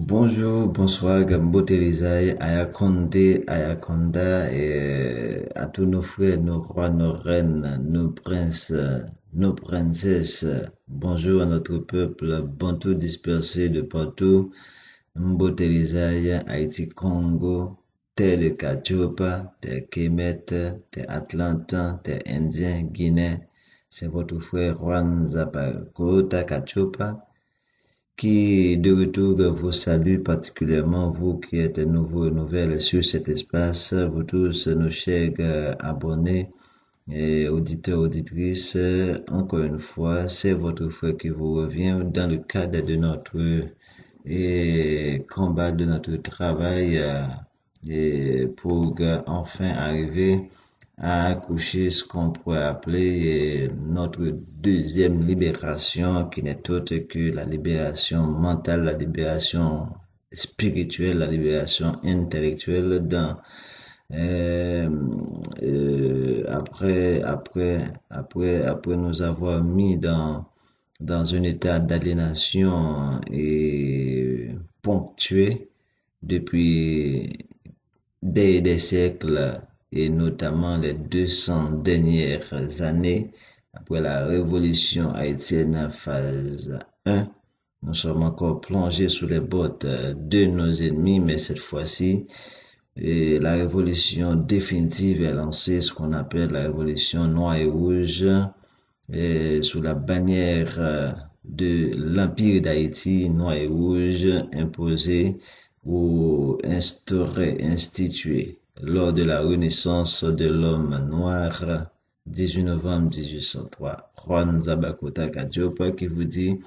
Bonjour, bonsoir, Gambo Télésaï, Ayakonde, Ayakonda, et à tous nos frères, nos rois, nos reines, nos princes, nos princesses. Bonjour à notre peuple, bantou dispersé de partout. Mbo Télésaï, Haïti, Congo, terre de Kachopa, terre Kemet, terre Atlantin, terre Indien, Guinée. C'est votre frère Juan Zapakota Kachopa qui de retour vous salue particulièrement, vous qui êtes nouveaux et nouvelles sur cet espace, vous tous nos chers abonnés et auditeurs, auditrices. Encore une fois, c'est votre frère qui vous revient dans le cadre de notre combat, de notre travail et pour enfin arriver à accoucher ce qu'on pourrait appeler notre deuxième libération, qui n'est autre que la libération mentale, la libération spirituelle, la libération intellectuelle après nous avoir mis dans un état d'aliénation et ponctué depuis des siècles, et notamment les 200 dernières années, après la révolution haïtienne phase 1, nous sommes encore plongés sous les bottes de nos ennemis, mais cette fois-ci, la révolution définitive est lancée, ce qu'on appelle la révolution noire et rouge, sous la bannière de l'Empire d'Haïti, noir et rouge, imposé ou instauré, institué lors de la renaissance de l'homme noir, 18 novembre 1803. Juan Zabakota Kadjopa qui vous dit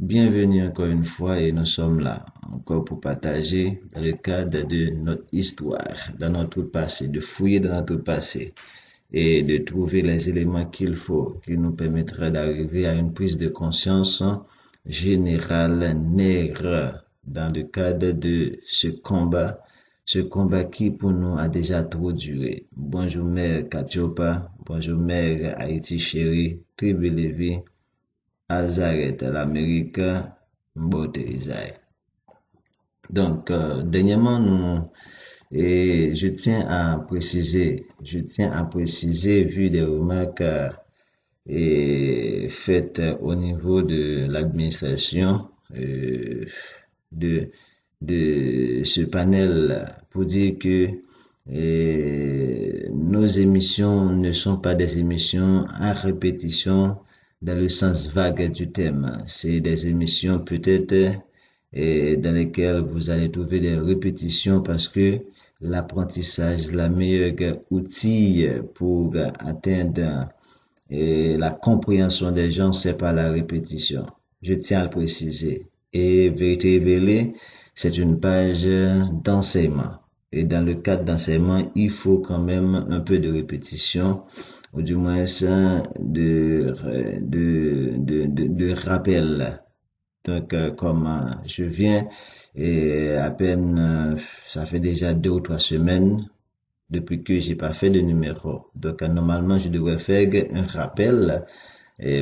bienvenue encore une fois, et nous sommes là encore pour partager dans le cadre de notre histoire, dans notre passé, de fouiller dans notre passé et de trouver les éléments qu'il faut, qui nous permettraient d'arriver à une prise de conscience générale nègre dans le cadre de ce combat qui pour nous a déjà trop duré. Bonjour mère Kachopa, bonjour mère Haïti chérie, Tribu Lévi, Azaret, l'Amérique, Mbote Isaïe. Donc, dernièrement, je tiens à préciser, vu des remarques faites au niveau de l'administration de ce panel, pour dire que nos émissions ne sont pas des émissions à répétition dans le sens vague du thème. C'est des émissions peut-être dans lesquelles vous allez trouver des répétitions, parce que l'apprentissage, la meilleure outil pour atteindre la compréhension des gens, c'est par la répétition. Je tiens à le préciser. Et Vérité Révélée, c'est une page d'enseignement. Et dans le cadre d'enseignement, il faut quand même un peu de répétition, ou du moins de rappel. Donc, comme je viens, et à peine, ça fait déjà 2 ou 3 semaines depuis que j'ai pas fait de numéro. Donc, normalement, je devrais faire un rappel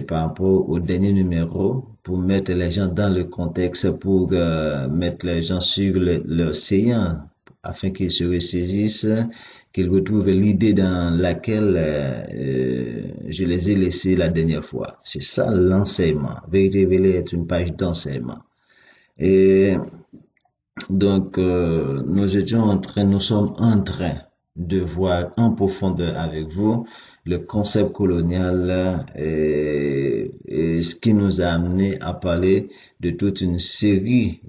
par rapport au dernier numéro, pour mettre les gens dans le contexte, pour mettre les gens sur leur séance, afin qu'ils se ressaisissent, qu'ils retrouvent l'idée dans laquelle je les ai laissés la dernière fois. C'est ça l'enseignement. Vérité Révélée est une page d'enseignement. Et donc, nous sommes en train de voir en profondeur avec vous le concept colonial et ce qui nous a amené à parler de toute une série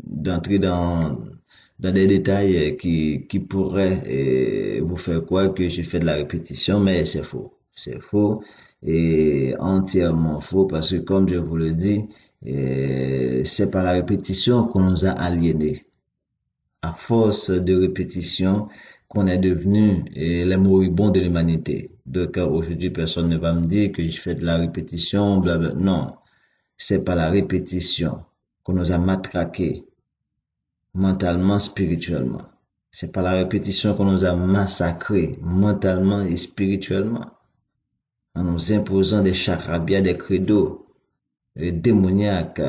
d'entrer dans des détails qui pourraient vous faire croire que je fais de la répétition, mais c'est faux. C'est faux et entièrement faux, parce que comme je vous le dis, c'est par la répétition qu'on nous a aliénés. À force de répétition, qu'on est devenu les moribonds de l'humanité. Donc aujourd'hui, personne ne va me dire que je fais de la répétition, blabla. Non, c'est pas la répétition qu'on nous a matraqués mentalement, spirituellement. C'est pas la répétition qu'on nous a massacrés mentalement et spirituellement, en nous imposant des charabia, des credos démoniaques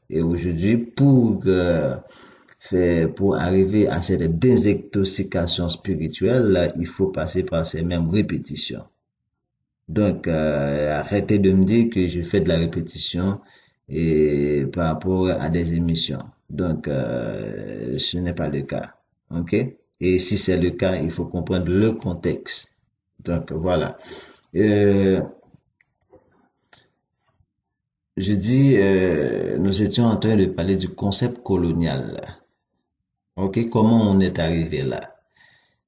Et aujourd'hui, pour arriver à cette désintoxication spirituelle, il faut passer par ces mêmes répétitions. Donc, arrêtez de me dire que je fais de la répétition et par rapport à des émissions. Donc, ce n'est pas le cas. OK? Et si c'est le cas, il faut comprendre le contexte. Donc, voilà. Euh, je dis, nous étions en train de parler du concept colonial. OK? Comment on est arrivé là?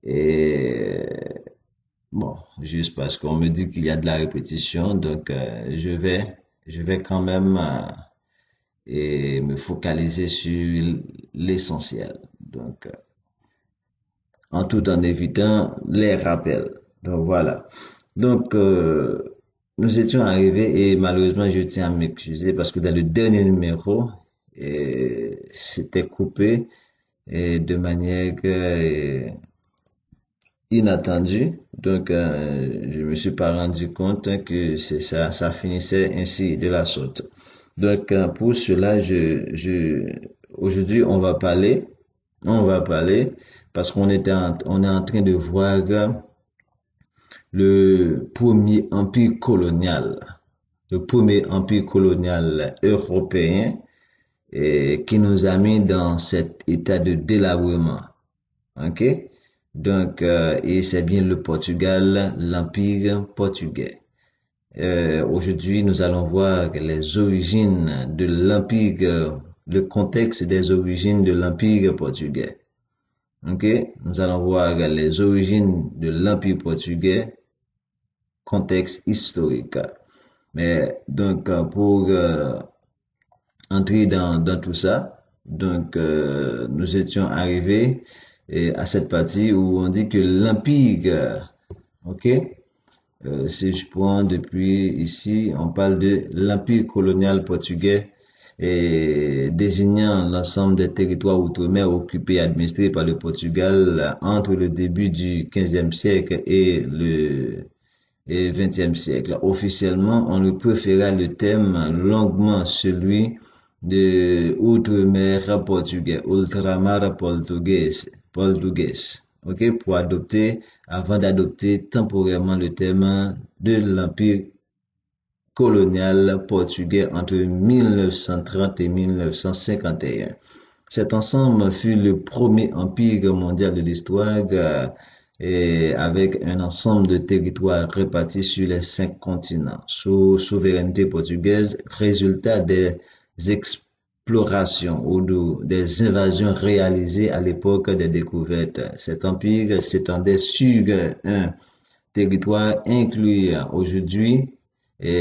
Et bon, juste parce qu'on me dit qu'il y a de la répétition, donc je vais quand même et me focaliser sur l'essentiel. Donc, en tout en évitant les rappels. Donc voilà. Donc, nous étions arrivés et malheureusement, je tiens à m'excuser parce que dans le dernier numéro, c'était coupé de manière inattendue. Donc, je me suis pas rendu compte que c'est ça, ça finissait ainsi de la sorte. Donc, pour cela, aujourd'hui, on va parler, parce on est en train de voir le premier empire colonial européen, qui nous a mis dans cet état de délabrement. OK? Donc, et c'est bien le Portugal, l'empire portugais. Aujourd'hui, nous allons voir les origines de l'empire, le contexte des origines de l'empire portugais. OK? Nous allons voir les origines de l'empire portugais, contexte historique. Mais donc, pour entrer dans tout ça, donc, nous étions arrivés à cette partie où on dit que l'empire, OK? Si je prends depuis ici, on parle de l'empire colonial portugais désignant l'ensemble des territoires outre-mer occupés et administrés par le Portugal entre le début du XVe siècle et le XXe siècle. Officiellement, on lui préféra le thème longuement celui de outre-mer portugais, ultramar português, ok, avant d'adopter temporairement le thème de l'empire colonial portugais entre 1930 et 1951. Cet ensemble fut le premier empire mondial de l'histoire et avec un ensemble de territoires répartis sur les 5 continents, sous souveraineté portugaise, résultat des explorations ou des invasions réalisées à l'époque des découvertes. Cet empire s'étendait sur un territoire incluant aujourd'hui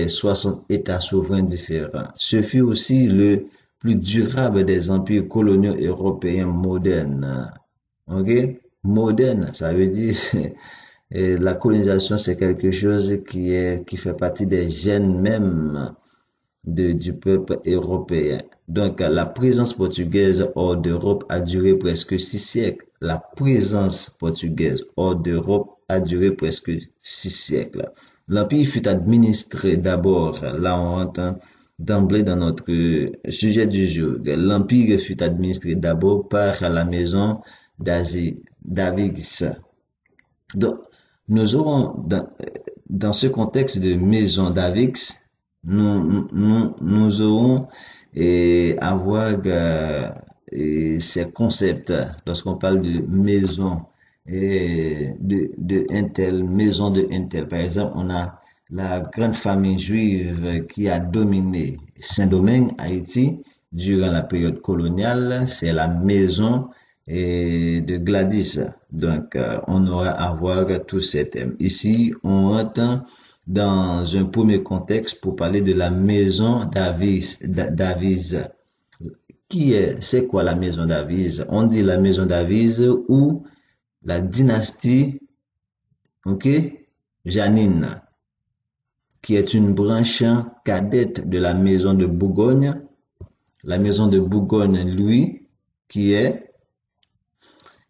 60 États souverains différents. Ce fut aussi le plus durable des empires coloniaux européens modernes. Ok? Moderne, ça veut dire la colonisation, c'est quelque chose qui fait partie des gènes même du peuple européen. Donc, la présence portugaise hors d'Europe a duré presque 6 siècles. La présence portugaise hors d'Europe a duré presque 6 siècles. L'empire fut administré d'abord, là on rentre d'emblée dans notre sujet du jour. L'empire fut administré d'abord par la maison d'Avix. Donc, nous aurons dans ce contexte de maison d'Avix, nous aurons à voir ces concepts lorsqu'on parle de maison et de Intel, maison de Intel. Par exemple, on a la grande famille juive qui a dominé Saint-Domingue, Haïti, durant la période coloniale. C'est la maison de Gladys. Donc, on aura à voir tous ces thèmes. Ici, on entend dans un premier contexte pour parler de la maison d'Avise. C'est quoi la maison d'Avise? On dit la maison d'Avise ou la dynastie, ok, Janine, qui est une branche cadette de la maison de Bourgogne. La maison de Bourgogne, lui, qui est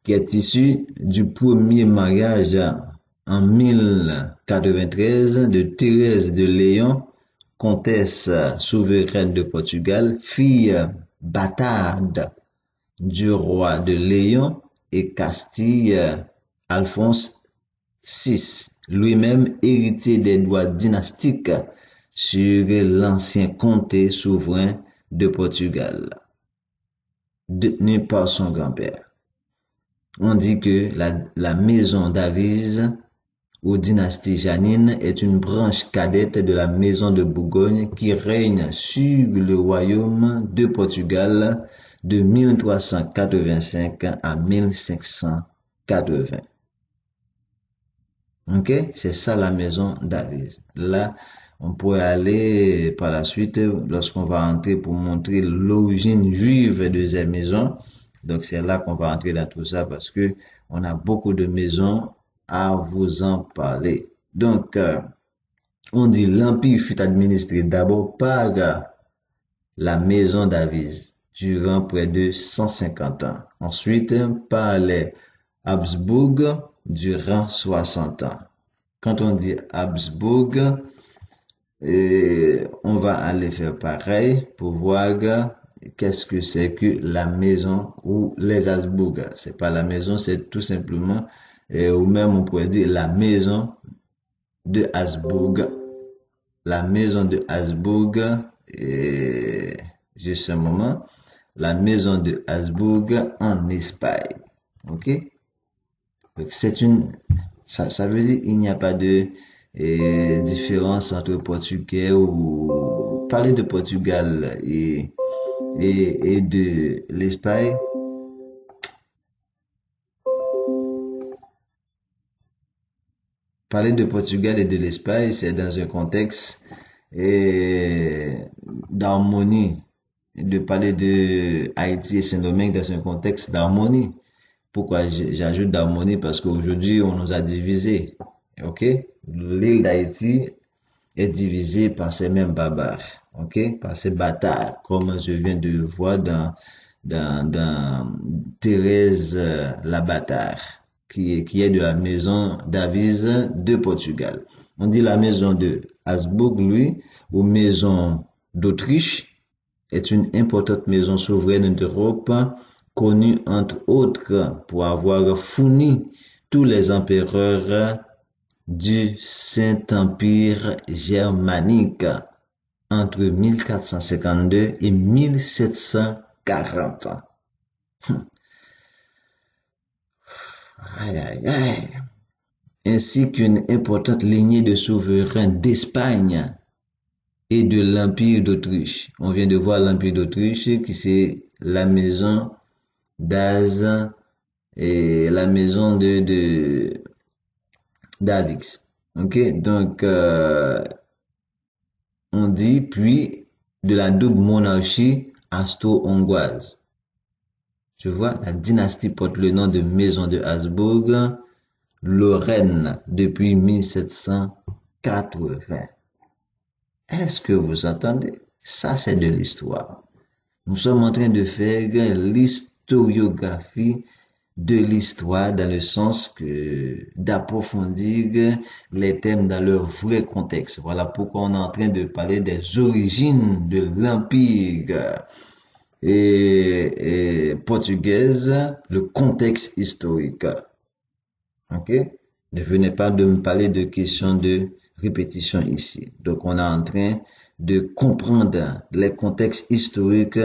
issu du premier mariage en 1093 de Thérèse de Léon, comtesse souveraine de Portugal, fille bâtarde du roi de Léon et Castille, Alphonse VI, lui-même héritier des droits dynastiques sur l'ancien comté souverain de Portugal, détenu par son grand-père. On dit que la maison d'Avise ou dynastie Janine est une branche cadette de la maison de Bourgogne qui règne sur le royaume de Portugal de 1385 à 1580. Ok? C'est ça la maison d'Avise. Là, on pourrait aller par la suite lorsqu'on va entrer pour montrer l'origine juive de ces maisons. Donc c'est là qu'on va entrer dans tout ça parce que on a beaucoup de maisons à vous en parler. Donc on dit l'empire fut administré d'abord par la maison d'Avise durant près de 150 ans. Ensuite par les Habsbourg durant 60 ans. Quand on dit Habsbourg, on va aller faire pareil pour voir qu'est-ce que c'est que la maison ou les Habsbourg. C'est pas la maison, c'est tout simplement, ou même on pourrait dire la maison de Habsbourg. La maison de Habsbourg, juste un moment, la maison de Habsbourg en Espagne. Ok? Donc c'est ça veut dire il n'y a pas de différence entre portugais ou parler de Portugal et de l'Espagne. Parler de Portugal et de l'Espagne, c'est dans un contexte d'harmonie. De parler de Haïti et Saint-Domingue dans un contexte d'harmonie. Pourquoi j'ajoute d'harmonie? Parce qu'aujourd'hui, on nous a divisés. Ok? L'île d'Haïti est divisée par ces mêmes barbares. Ok? Par ces bâtards, comme je viens de voir dans Thérèse la bâtard, qui est de la maison d'Avise de Portugal. On dit la maison de Habsbourg, lui, ou maison d'Autriche, est une importante maison souveraine d'Europe, connue entre autres pour avoir fourni tous les empereurs du Saint-Empire germanique entre 1452 et 1740. Aïe, aïe, aïe. Ainsi qu'une importante lignée de souverains d'Espagne et de l'Empire d'Autriche. On vient de voir l'Empire d'Autriche qui c'est la maison d'Az et la maison d'Avix. Ok, donc on dit puis de la double monarchie austro-hongroise. Tu vois, la dynastie porte le nom de maison de Habsbourg, Lorraine depuis 1780. Est-ce que vous entendez? Ça, c'est de l'histoire. Nous sommes en train de faire l'historiographie de l'histoire dans le sens que d'approfondir les thèmes dans leur vrai contexte. Voilà pourquoi on est en train de parler des origines de l'empire et portugaise, le contexte historique. Ok? Ne venez pas de me parler de questions de répétition ici. Donc, on est en train de comprendre les contextes historiques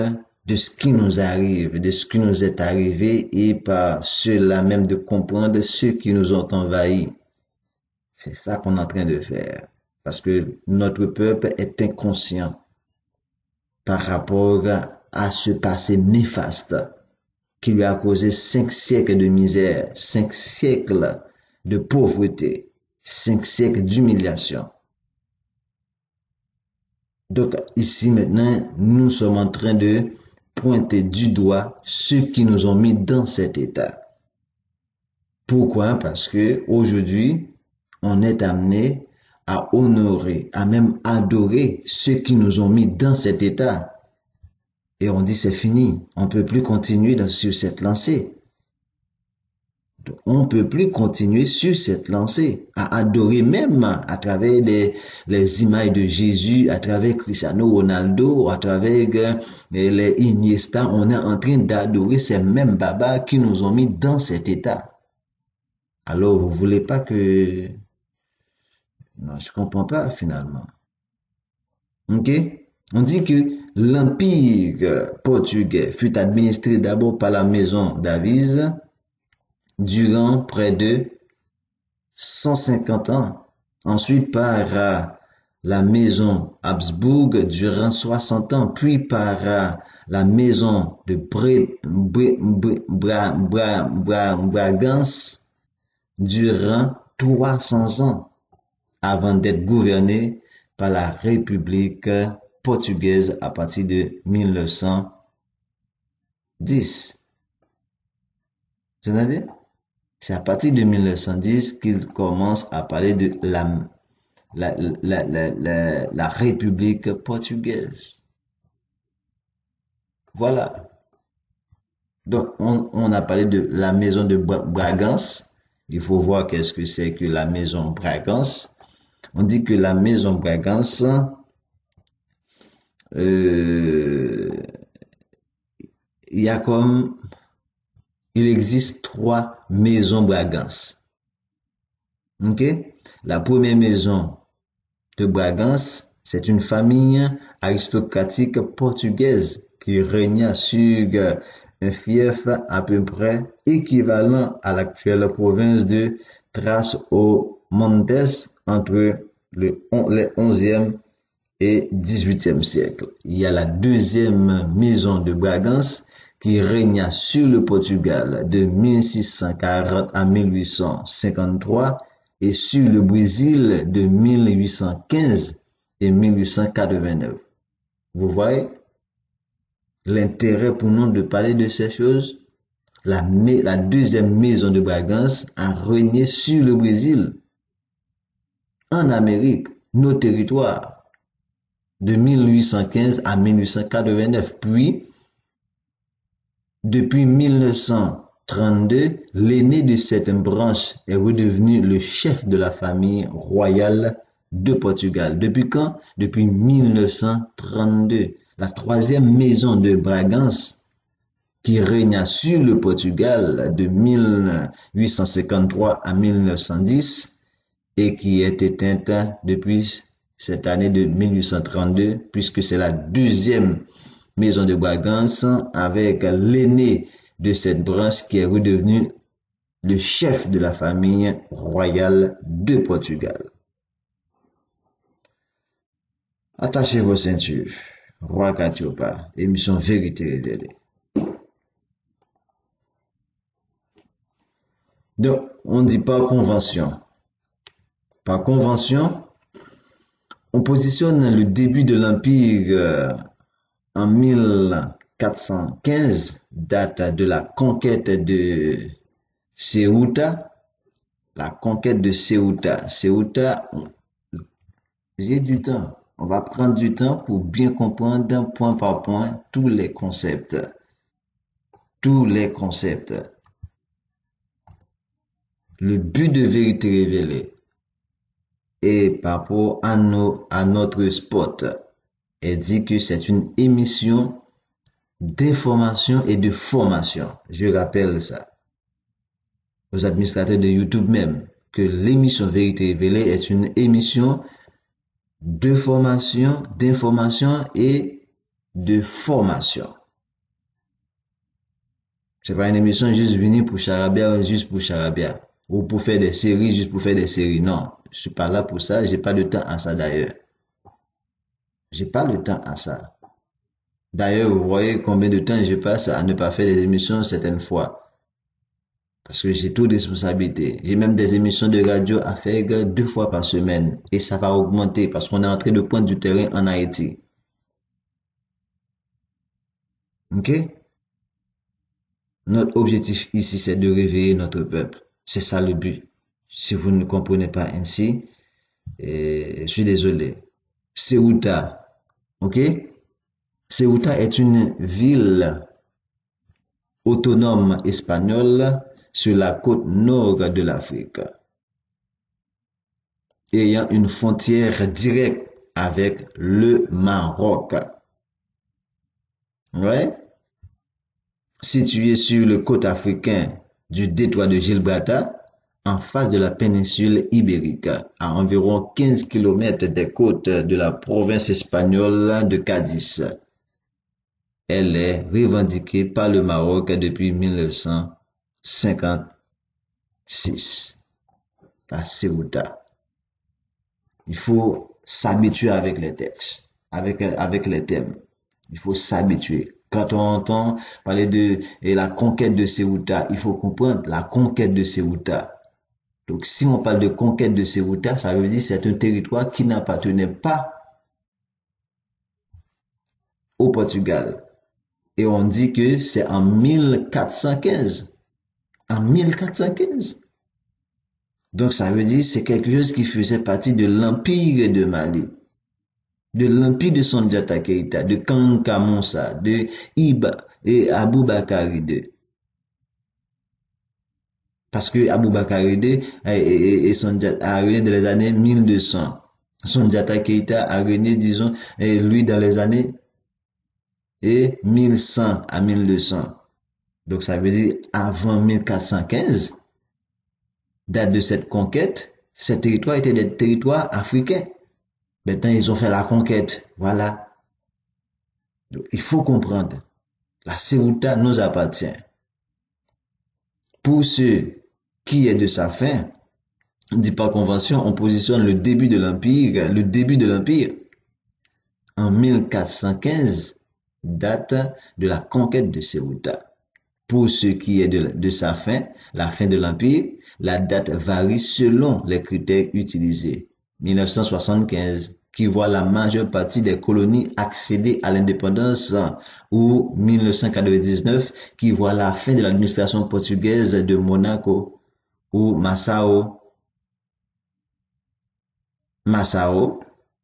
de ce qui nous arrive, de ce qui nous est arrivé et par cela même de comprendre ceux qui nous ont envahis. C'est ça qu'on est en train de faire. Parce que notre peuple est inconscient par rapport à ce passé néfaste qui lui a causé 5 siècles de misère, 5 siècles de pauvreté, 5 siècles d'humiliation. Donc ici maintenant, nous sommes en train de pointer du doigt ceux qui nous ont mis dans cet état. Pourquoi? Parce que aujourd'hui, on est amené à honorer, à même adorer ceux qui nous ont mis dans cet état. Et on dit c'est fini, on peut plus continuer sur cette lancée. On ne peut plus continuer sur cette lancée, à adorer même à travers les images de Jésus, à travers Cristiano Ronaldo, à travers les Iniesta. On est en train d'adorer ces mêmes babas qui nous ont mis dans cet état. Alors, vous voulez pas que... Non, je comprends pas finalement. Ok? On dit que l'empire portugais fut administré d'abord par la maison d'Avise durant près de 150 ans, ensuite par la maison Habsbourg durant 60 ans, puis par la maison de Bragance durant 300 ans, avant d'être gouverné par la République portugaise à partir de 1910. C'est-à-dire, c'est à partir de 1910 qu'il commence à parler de la République portugaise. Voilà. Donc, on a parlé de la maison de Bragance. Il faut voir qu'est-ce que c'est que la maison Bragance. On dit que la maison Bragance, il y a comme, il existe 3 maisons Bragance. Ok? La première maison de Bragance, c'est une famille aristocratique portugaise qui régna sur un fief à peu près équivalent à l'actuelle province de Trás-os-Montes entre les 11e et 18e siècle. Il y a la deuxième maison de Bragance qui régna sur le Portugal de 1640 à 1853 et sur le Brésil de 1815 et 1889. Vous voyez l'intérêt pour nous de parler de ces choses? La deuxième maison de Bragance a régné sur le Brésil, en Amérique, nos territoires, de 1815 à 1889. Puis, depuis 1932, l'aîné de cette branche est redevenu le chef de la famille royale de Portugal. Depuis quand? Depuis 1932. La troisième maison de Bragance qui régna sur le Portugal de 1853 à 1910 et qui est éteinte depuis cette année de 1832, puisque c'est la deuxième maison de Bragance avec l'aîné de cette branche qui est redevenu le chef de la famille royale de Portugal. Attachez vos ceintures. Roi Katiopa, émission Vérité Révélée. Donc, on dit par convention. Par convention, on positionne le début de l'Empire en 1415, date de la conquête de Ceuta. La conquête de Ceuta. Ceuta, j'ai du temps. On va prendre du temps pour bien comprendre d'un point par point tous les concepts. Tous les concepts. Le but de Vérité Révélée et par rapport à notre spot est dit que c'est une émission d'information et de formation. Je rappelle ça aux administrateurs de YouTube même, que l'émission Vérité Révélée est une émission de formation, d'information et de formation. C'est pas une émission juste venue pour charabia ou juste pour charabia, ou pour faire des séries juste pour faire des séries. Non, je suis pas là pour ça, j'ai pas de temps à ça d'ailleurs. J'ai pas le temps à ça. D'ailleurs, vous voyez combien de temps je passe à ne pas faire des émissions certaines fois. Parce que j'ai trop de responsabilités. J'ai même des émissions de radio à faire 2 fois par semaine. Et ça va augmenter parce qu'on est en train de prendre du terrain en Haïti. Ok? Notre objectif ici, c'est de réveiller notre peuple. C'est ça le but. Si vous ne comprenez pas ainsi, je suis désolé. Ceuta. Ok? Ceuta est une ville autonome espagnole sur la côte nord de l'Afrique, ayant une frontière directe avec le Maroc. Ouais. Situé sur le côte africain du détroit de Gibraltar, en face de la péninsule ibérique, à environ 15 km des côtes de la province espagnole de Cadiz. Elle est revendiquée par le Maroc depuis 1956. La Ceuta. Il faut s'habituer avec les textes, avec les thèmes. Il faut s'habituer. Quand on entend parler de la conquête de Ceuta, il faut comprendre la conquête de Ceuta. Donc, si on parle de conquête de Ceuta, ça veut dire que c'est un territoire qui n'appartenait pas au Portugal. Et on dit que c'est en 1415. En 1415. Donc, ça veut dire que c'est quelque chose qui faisait partie de l'Empire de Mali, de l'Empire de Sundiata Keita, de Kanka Moussa, de Iba et Aboubakar II. Parce que Aboubakar II et Sundiata a régné dans les années 1200. Sundiata Keita a régné, disons, lui dans les années 1100 à 1200. Donc ça veut dire avant 1415, date de cette conquête, ces territoires étaient des territoires africains. Maintenant, ils ont fait la conquête. Voilà. Donc, il faut comprendre. La Ceuta nous appartient. Pour ce qui est de sa fin, dit par convention, on positionne le début de l'Empire, en 1415, date de la conquête de Ceuta. Pour ce qui est de sa fin, la fin de l'Empire, la date varie selon les critères utilisés. 1975, qui voit la majeure partie des colonies accéder à l'indépendance, ou 1999, qui voit la fin de l'administration portugaise de Monaco, ou Massao.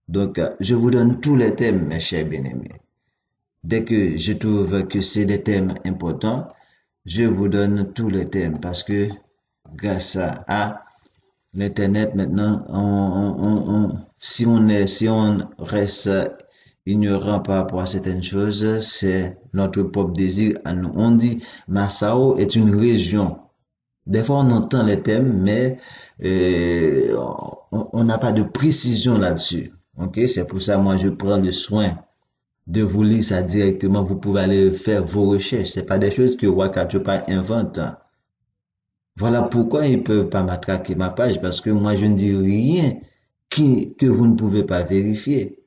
Donc, je vous donne tous les thèmes, mes chers bien-aimés. Dès que je trouve que c'est des thèmes importants, je vous donne tous les thèmes parce que grâce à l'Internet maintenant, si on reste ignorant par rapport à certaines choses, c'est notre propre désir à nous. On dit Massao est une région. Des fois, on entend les thèmes, mais on n'a pas de précision là-dessus. Ok, c'est pour ça moi je prends le soin de vous lire ça directement. Vous pouvez aller faire vos recherches. C'est pas des choses que Wakachopa invente. Voilà pourquoi ils peuvent pas m'attraquer ma page, parce que moi je ne dis rien que vous ne pouvez pas vérifier.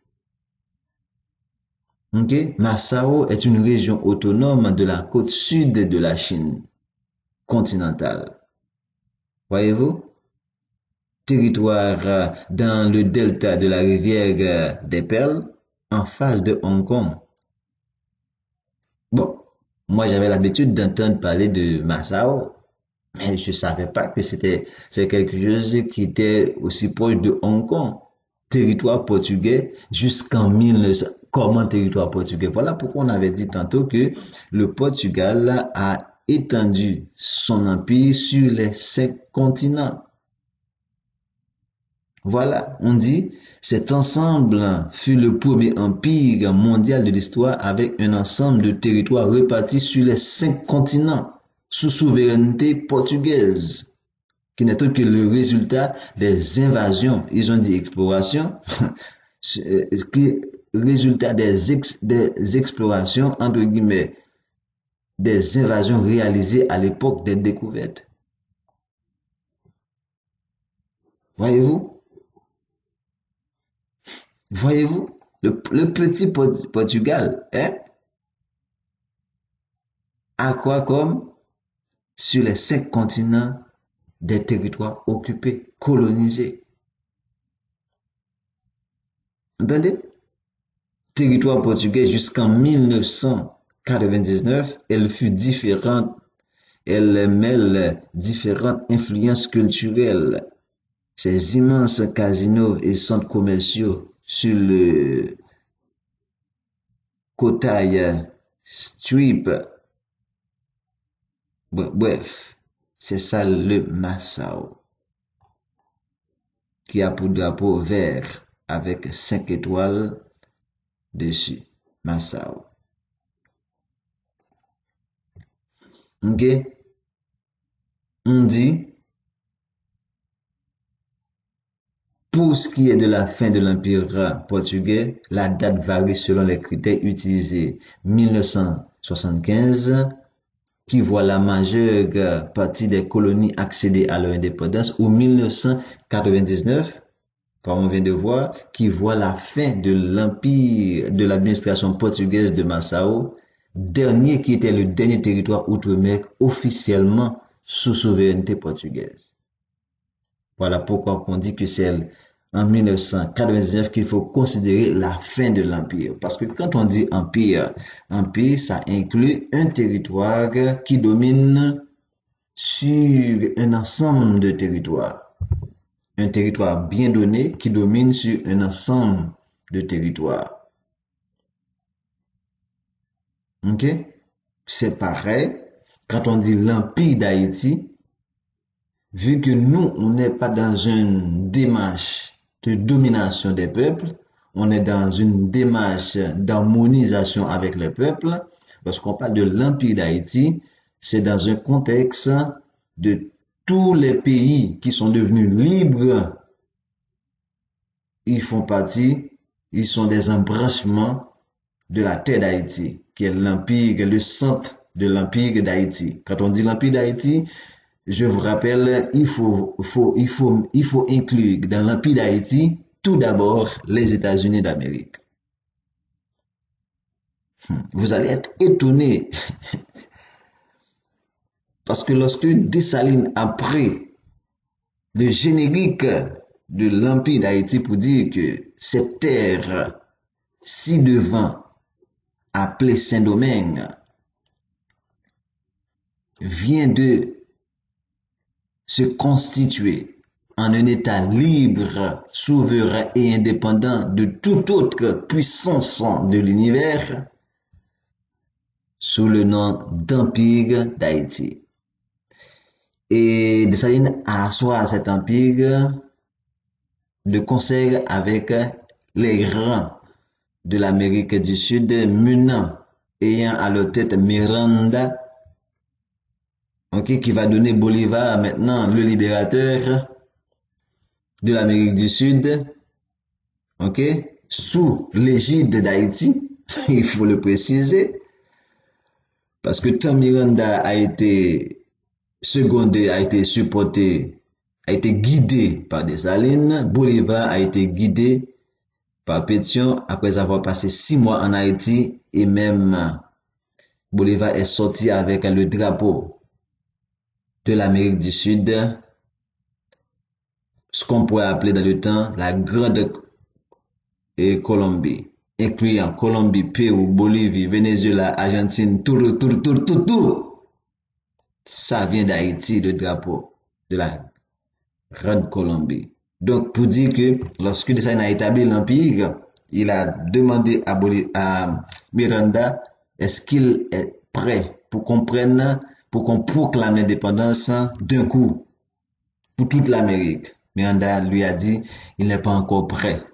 Ok? Massao est une région autonome de la côte sud de la Chine continentale. Voyez-vous? Territoire dans le delta de la rivière des Perles, en face de Hong Kong. Bon, moi j'avais l'habitude d'entendre parler de Massao, mais je savais pas que c'est quelque chose qui était aussi proche de Hong Kong, territoire portugais jusqu'en 1900. Comment territoire portugais? Voilà pourquoi on avait dit tantôt que le Portugal a étendu son empire sur les 5 continents. Voilà, on dit, cet ensemble fut le premier empire mondial de l'histoire avec un ensemble de territoires répartis sur les 5 continents sous souveraineté portugaise, qui n'est autre que le résultat des invasions, ils ont dit exploration, qui résultat des explorations, entre guillemets, des invasions réalisées à l'époque des découvertes. Voyez-vous? Voyez-vous, le petit Portugal, hein, a quoi comme sur les 5 continents des territoires occupés, colonisés. Entendez? Territoire portugais jusqu'en 1999, elle fut différente, elle mêle différentes influences culturelles. Ces immenses casinos et centres commerciaux sur le Kotai Strip, bref, C'est ça le Massao, qui a pour drapeau vert avec 5 étoiles dessus. Massao. Ok? On dit, pour ce qui est de la fin de l'Empire portugais, la date varie selon les critères utilisés. 1975, qui voit la majeure partie des colonies accéder à leur indépendance, ou 1999, comme on vient de voir, qui voit la fin de l'empire de l'administration portugaise de Massao, dernier qui était le dernier territoire outre-mer officiellement sous souveraineté portugaise. Voilà pourquoi on dit que c'est en 1999 qu'il faut considérer la fin de l'empire. Parce que quand on dit empire, empire, ça inclut un territoire qui domine sur un ensemble de territoires. Un territoire bien donné qui domine sur un ensemble de territoires. Ok? C'est pareil quand on dit l'empire d'Haïti, vu que nous, on n'est pas dans une démarche de domination des peuples, on est dans une démarche d'harmonisation avec les peuples. Lorsqu'on parle de l'empire d'Haïti, c'est dans un contexte de tous les pays qui sont devenus libres. Ils font partie, ils sont des embranchements de la terre d'Haïti, qui est l'empire, le centre de l'empire d'Haïti. Quand on dit l'empire d'Haïti, je vous rappelle, il faut inclure dans l'empire d'Haïti tout d'abord les États-Unis d'Amérique. Vous allez être étonné parce que lorsque Dessalines a pris le générique de l'empire d'Haïti pour dire que cette terre ci-devant appelée Saint-Domingue vient de se constituer en un État libre, souverain et indépendant de toute autre puissance de l'univers, sous le nom d'Empire d'Haïti. Et Dessalines a assoit cet empire de concert avec les grands de l'Amérique du Sud, menant, ayant à leur tête Miranda, qui va donner Bolivar maintenant le libérateur de l'Amérique du Sud, sous l'égide d'Haïti, il faut le préciser, parce que tant Miranda a été secondé, a été supporté, a été guidé par Dessalines, Bolivar a été guidé par Pétion après avoir passé 6 mois en Haïti, et même Bolivar est sorti avec le drapeau de l'Amérique du Sud, ce qu'on pourrait appeler dans le temps la Grande Colombie, incluant Colombie, Pérou, Bolivie, Venezuela, Argentine, tout. Ça vient d'Haïti, le drapeau de la Grande Colombie. Donc, pour dire que lorsque Dessalines a établi l'empire, il a demandé à Miranda, est-ce qu'il est prêt pour qu'on proclame l'indépendance d'un coup pour toute l'Amérique. Miranda lui a dit, il n'est pas encore prêt.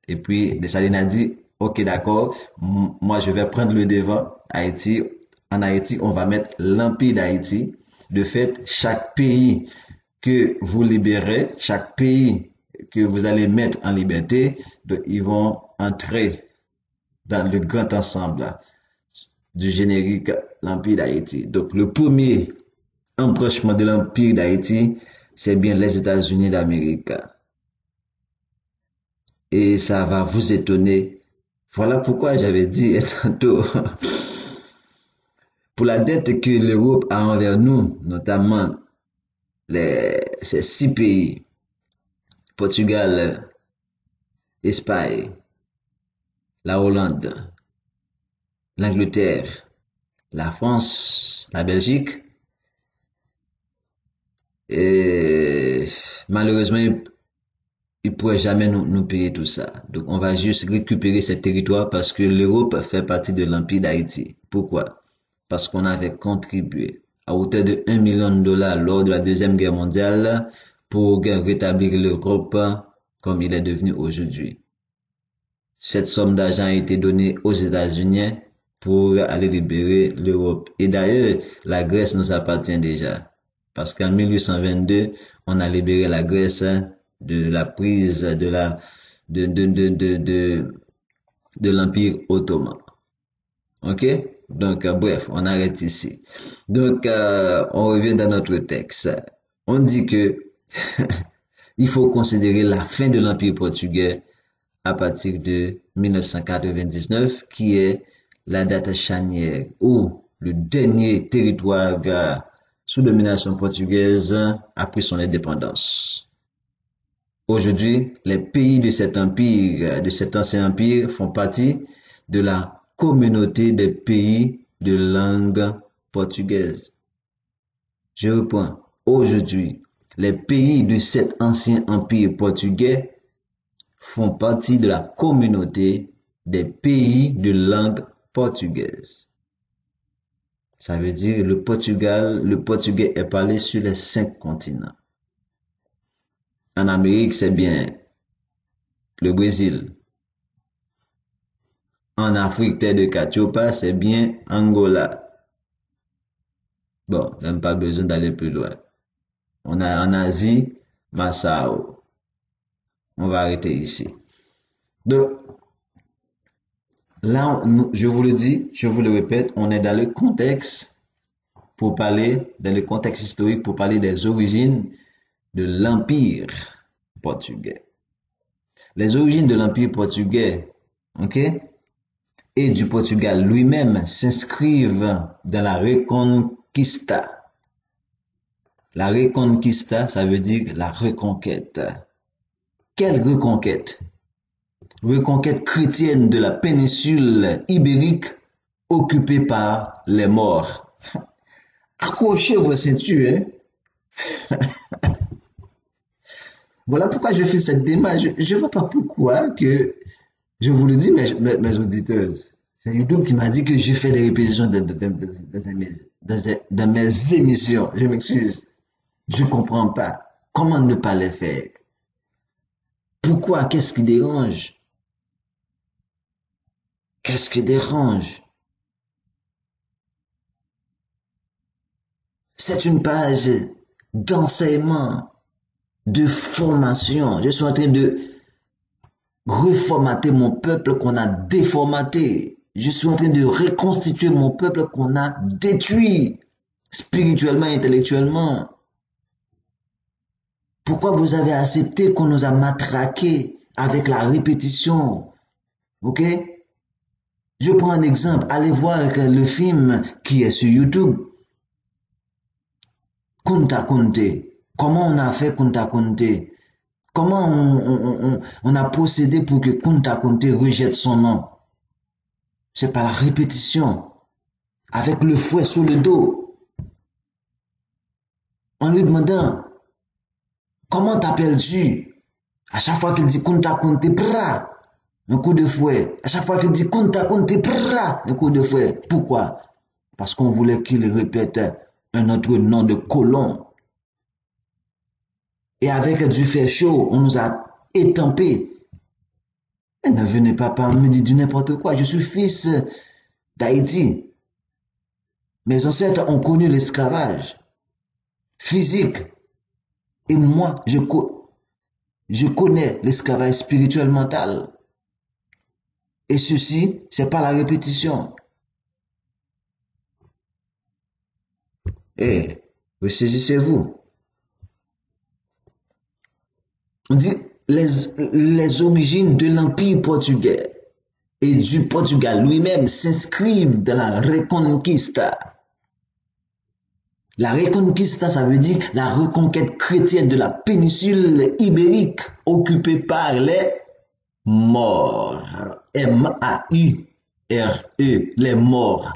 Et puis, Dessalines a dit, ok, d'accord, moi je vais prendre le devant. Haïti, en Haïti, on va mettre l'empire d'Haïti. De fait, chaque pays que vous libérez, chaque pays que vous allez mettre en liberté, donc ils vont entrer dans le grand ensemble du générique l'Empire d'Haïti. Donc le premier embranchement de l'Empire d'Haïti, c'est bien les États-Unis d'Amérique. Et ça va vous étonner. Voilà pourquoi j'avais dit tantôt, pour la dette que l'Europe a envers nous, notamment ces 6 pays, Portugal, Espagne, la Hollande, l'Angleterre, la France, la Belgique, et malheureusement, ils ne pourraient jamais nous payer tout ça. Donc, on va juste récupérer ces territoires parce que l'Europe fait partie de l'Empire d'Haïti. Pourquoi? Parce qu'on avait contribué à hauteur de 1 million de dollars lors de la Deuxième Guerre mondiale pour rétablir l'Europe comme il est devenu aujourd'hui. Cette somme d'argent a été donnée aux États-Unis pour aller libérer l'Europe. Et d'ailleurs, la Grèce nous appartient déjà. Parce qu'en 1822, on a libéré la Grèce de la prise de l'Empire ottoman. Ok? Donc, bref, on arrête ici. Donc, on revient dans notre texte. On dit que il faut considérer la fin de l'Empire portugais à partir de 1999, qui est la date charnière où le dernier territoire sous domination portugaise a pris son indépendance. Aujourd'hui, les pays de cet empire, de cet ancien empire, font partie de la communauté des pays de langue portugaise. Je reprends. Aujourd'hui, les pays de cet ancien empire portugais font partie de la communauté des pays de langue portugaise. Ça veut dire le portugais est parlé sur les 5 continents. En Amérique, c'est bien le Brésil. En Afrique, terre de Cachopa, c'est bien Angola. Bon, même pas besoin d'aller plus loin. On a en Asie, Massao. On va arrêter ici. Donc, là, je vous le dis, je vous le répète, on est dans le contexte pour parler, dans le contexte historique pour parler des origines de l'Empire portugais. Les origines de l'Empire portugais, ok, et du Portugal lui-même s'inscrivent dans la Reconquista. La Reconquista, ça veut dire la reconquête. Quelle reconquête? Reconquête chrétienne de la péninsule ibérique occupée par les morts. Accrochez vos ceintures, hein? Voilà pourquoi je fais cette démarche. Je ne vois pas pourquoi que, je vous le dis, mes auditeurs, c'est YouTube qui m'a dit que j'ai fait des répétitions dans mes émissions. Je m'excuse. Je ne comprends pas. Comment ne pas les faire? Pourquoi? Qu'est-ce qui dérange? Qu'est-ce qui dérange? C'est une page d'enseignement, de formation. Je suis en train de reformater mon peuple qu'on a déformaté. Je suis en train de reconstituer mon peuple qu'on a détruit spirituellement et intellectuellement. Pourquoi vous avez accepté qu'on nous a matraqués avec la répétition? Ok? Je prends un exemple. Allez voir le film qui est sur YouTube. Kunta Kinte. Comment on a fait Kunta Kinte? Comment on a procédé pour que Kunta Kinte rejette son nom? C'est par la répétition. Avec le fouet sur le dos. En lui demandant, comment t'appelles-tu? À chaque fois qu'il dit Kunta Kinte, bra, un coup de fouet. À chaque fois qu'il dit Kunta Kinte, bra, un coup de fouet. Pourquoi? Parce qu'on voulait qu'il répète un autre nom de colon. Et avec du fer chaud, on nous a étampés. Mais ne venez pas me dire du n'importe quoi. Je suis fils d'Haïti. Mes ancêtres ont connu l'esclavage physique. Et moi, je connais l'esclavage spirituel mental. Et ceci, c'est par la répétition. Eh, ressaisissez-vous. On dit les origines de l'Empire portugais et du Portugal lui-même s'inscrivent dans la Reconquista. La Reconquista, ça veut dire la reconquête chrétienne de la péninsule ibérique occupée par les morts. M-A-U-R-E, les morts.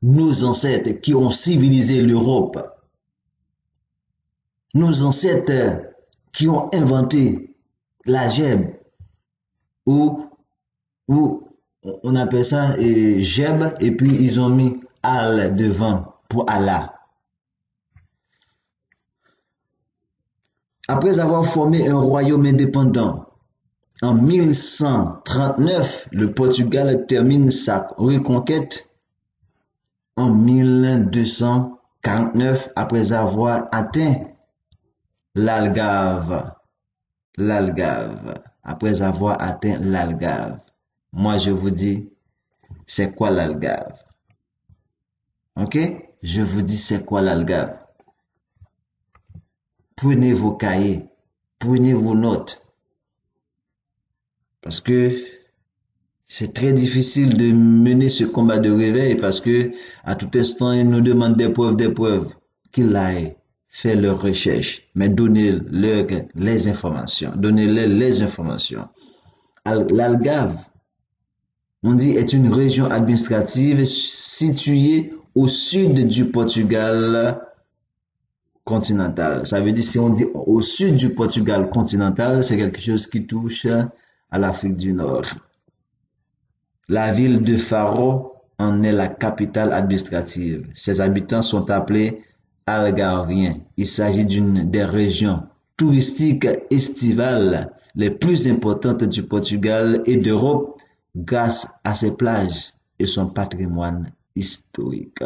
Nos ancêtres qui ont civilisé l'Europe. Nos ancêtres qui ont inventé l'algèbre, ou on appelle ça gèbe, et puis ils ont mis al devant pour Allah. Après avoir formé un royaume indépendant, en 1139, le Portugal termine sa reconquête en 1249 après avoir atteint l'Algarve. L'Algarve. Après avoir atteint l'Algarve. Moi, je vous dis, c'est quoi l'Algarve? Ok? Je vous dis, c'est quoi l'Algarve? Prenez vos cahiers, prenez vos notes. Parce que c'est très difficile de mener ce combat de réveil parce que à tout instant, ils nous demandent des preuves. Qu'ils aillent faire leurs recherches, mais donnez-leur les informations. Donnez-leur les informations. L'Algarve, on dit, est une région administrative située au sud du Portugal continental. Ça veut dire, si on dit au sud du Portugal continental, c'est quelque chose qui touche à l'Afrique du Nord. La ville de Faro en est la capitale administrative. Ses habitants sont appelés Algarviens. Il s'agit d'une des régions touristiques estivales les plus importantes du Portugal et d'Europe grâce à ses plages et son patrimoine historique.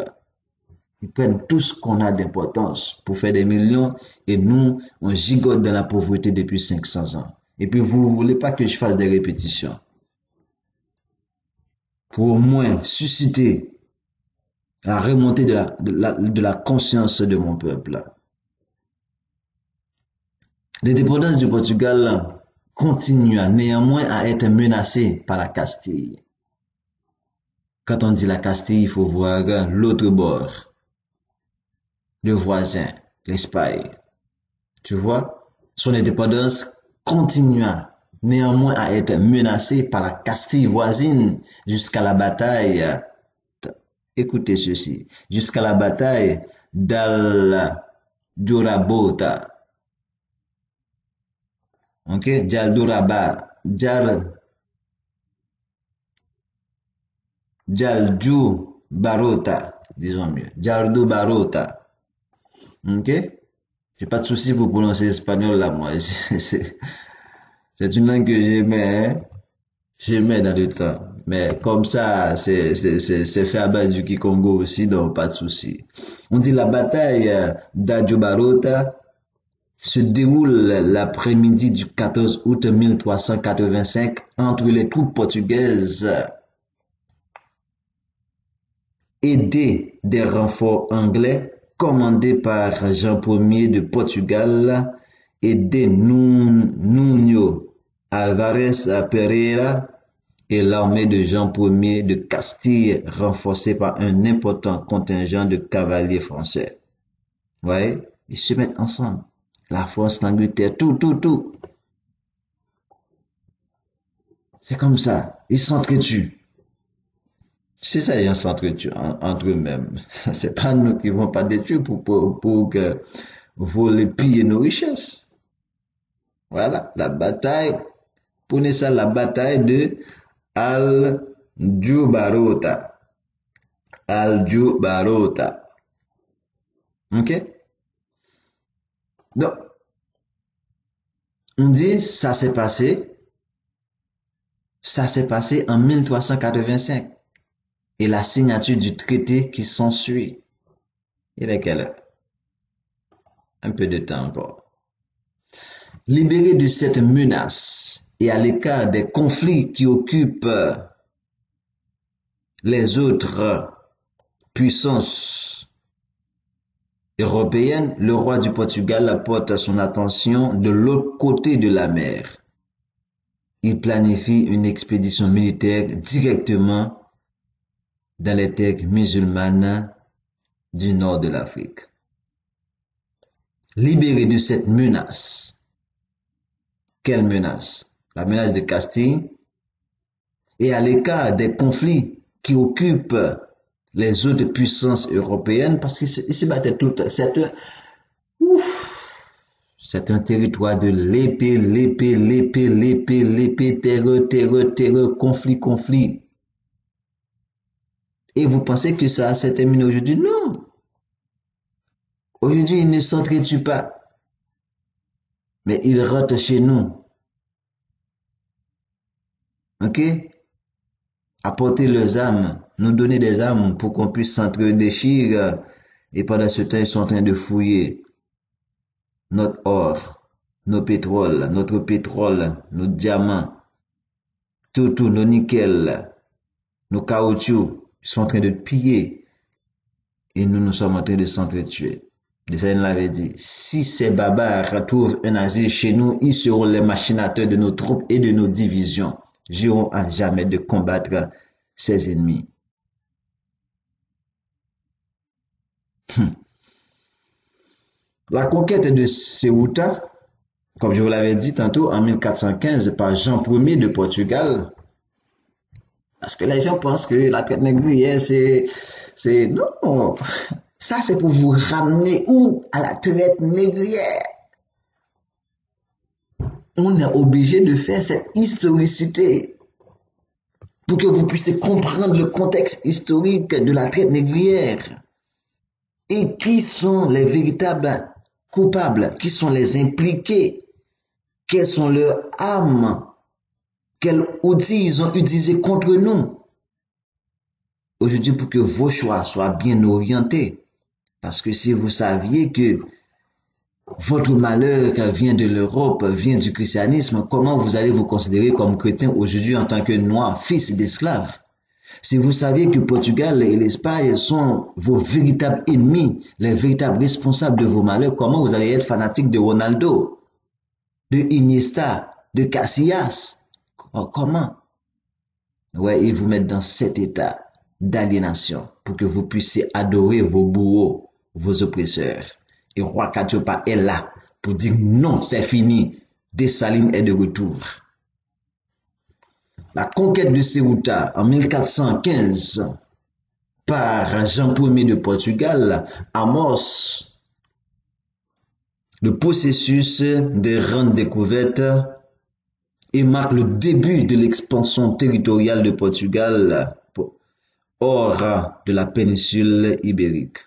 Ils prennent tout ce qu'on a d'importance pour faire des millions et nous, on gigote dans la pauvreté depuis 500 ans. Et puis vous ne voulez pas que je fasse des répétitions pour au moins susciter la remontée de la conscience de mon peuple. L'indépendance du Portugal continua néanmoins à être menacée par la Castille. Quand on dit la Castille, il faut voir l'autre bord, le voisin, l'Espagne. Tu vois, son indépendance continua néanmoins à être menacée par la Castille voisine jusqu'à la bataille. Écoutez ceci, jusqu'à la bataille d'Aldorabota. Ok, Jaldu Barota, disons mieux, Jaldu Barota. Ok, j'ai pas de souci pour prononcer l'espagnol là, moi. C'est une langue que j'aimais dans le temps. Mais comme ça, c'est fait à base du Kikongo aussi, donc pas de souci. On dit la bataille d'Adjobarota se déroule l'après-midi du 14 août 1385 entre les troupes portugaises aidées des renforts anglais commandés par Jean Ier de Portugal et de Nuno Alvarez Pereira et l'armée de Jean Ier de Castille renforcée par un important contingent de cavaliers français. Vous voyez, ils se mettent ensemble. La France, l'Angleterre, tout. C'est comme ça. Ils s'entretuent. C'est ça, ils s'entretuent entre eux-mêmes. C'est pas nous qui vont pas détruire pour que voler, piller nos richesses. Voilà, la bataille. Prenez ça, la bataille de Aljubarrota. Aljubarrota. Ok? Donc, on dit, ça s'est passé en 1385. Et la signature du traité qui s'ensuit. Il est quelle heure? Un peu de temps encore. Libéré de cette menace et à l'écart des conflits qui occupent les autres puissances européennes, le roi du Portugal porte son attention de l'autre côté de la mer. Il planifie une expédition militaire directement dans les terres musulmanes du nord de l'Afrique. Libéré de cette menace. Quelle menace? La menace de Castille. Et à l'écart des conflits qui occupent les autres puissances européennes, parce qu'ils se battaient toutes. C'est un territoire de l'épée, terreur, conflit. Et vous pensez que ça s'est terminé aujourd'hui? Non. Aujourd'hui, ils ne s'entretuent pas. Mais ils rentrent chez nous, ok? Apporter leurs armes, nous donner des armes pour qu'on puisse s'entre-déchirer. Et pendant ce temps, ils sont en train de fouiller notre or, notre pétrole, nos diamants, tout, nos nickels, nos caoutchoucs. Ils sont en train de piller et nous sommes en train de s'entretuer. Dessalines l'avait dit, si ces barbares trouvent un asile chez nous, ils seront les machinateurs de nos troupes et de nos divisions. Jurons à jamais de combattre ses ennemis. La conquête de Ceuta, comme je vous l'avais dit tantôt, en 1415 par Jean Ier de Portugal, parce que les gens pensent que la traite négrière, non, ça c'est pour vous ramener où? À la traite négrière. On est obligé de faire cette historicité pour que vous puissiez comprendre le contexte historique de la traite négrière. Et qui sont les véritables coupables, qui sont les impliqués, quelles sont leurs armes, quels outils ils ont utilisés contre nous. Aujourd'hui, pour que vos choix soient bien orientés, parce que si vous saviez que votre malheur vient de l'Europe, vient du christianisme, comment vous allez vous considérer comme chrétien aujourd'hui en tant que noir, fils d'esclave? Si vous saviez que Portugal et l'Espagne sont vos véritables ennemis, les véritables responsables de vos malheurs, comment vous allez être fanatique de Ronaldo, de Iniesta, de Casillas? Comment? Ouais, ils vous mettent dans cet état d'aliénation pour que vous puissiez adorer vos bourreaux, vos oppresseurs. Et Roi Katiopa est là pour dire non, c'est fini. Dessalines est de retour. La conquête de Ceuta en 1415 par Jean Ier de Portugal amorce le processus de grande découverte et marque le début de l'expansion territoriale de Portugal hors de la péninsule ibérique.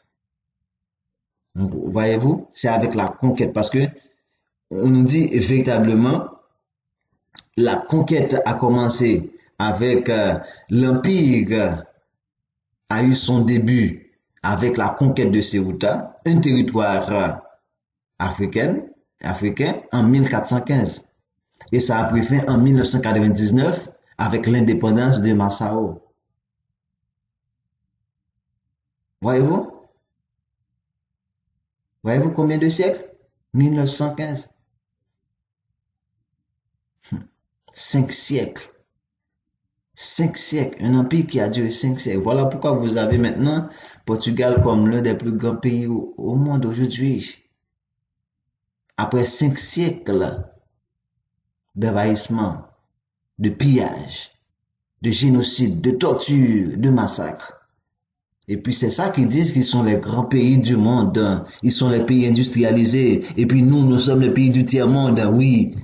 Voyez-vous, c'est avec la conquête, parce que on nous dit véritablement, la conquête a commencé avec l'Empire, a eu son début avec la conquête de Ceuta, un territoire africain en 1415. Et ça a pris fin en 1999 avec l'indépendance de Massao. Voyez-vous? Voyez-vous combien de siècles? 1915. 5 siècles. 5 siècles. Un empire qui a duré 5 siècles. Voilà pourquoi vous avez maintenant Portugal comme l'un des plus grands pays au monde aujourd'hui. Après 5 siècles d'envahissement, de pillage, de génocide, de torture, de massacre. Et puis c'est ça qu'ils disent qu'ils sont les grands pays du monde. Ils sont les pays industrialisés. Et puis nous sommes les pays du tiers-monde. Oui.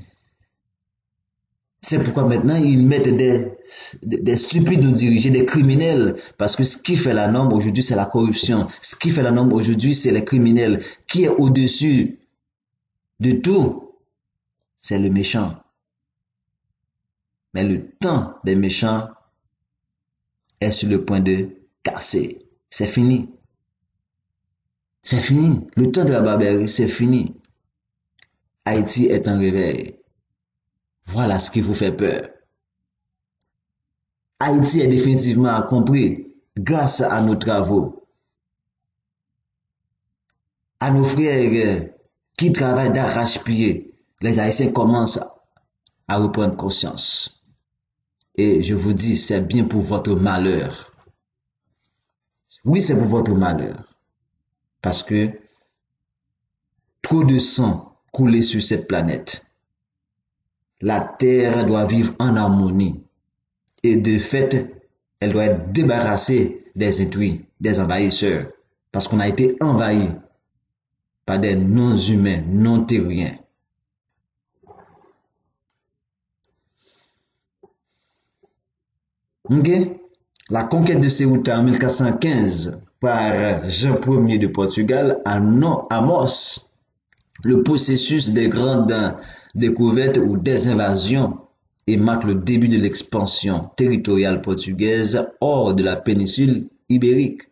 C'est pourquoi maintenant ils mettent des stupides nous diriger, des criminels. Parce que ce qui fait la norme aujourd'hui, c'est la corruption. Ce qui fait la norme aujourd'hui, c'est les criminels. Qui est au-dessus de tout? C'est le méchant. Mais le temps des méchants est sur le point de casser. C'est fini. C'est fini. Le temps de la barbarie, c'est fini. Haïti est en réveil. Voilà ce qui vous fait peur. Haïti est définitivement compris grâce à nos travaux, à nos frères qui travaillent d'arrache-pied. Les Haïtiens commencent à reprendre conscience. Et je vous dis, c'est bien pour votre malheur. Oui, c'est pour votre malheur. Parce que trop de sang coulé sur cette planète. La terre doit vivre en harmonie. Et de fait, elle doit être débarrassée des intrus, des envahisseurs. Parce qu'on a été envahi par des non-humains, non-terriens. Ok? La conquête de Ceuta en 1415 par Jean Ier de Portugal amorce le processus des grandes découvertes ou des invasions et marque le début de l'expansion territoriale portugaise hors de la péninsule ibérique.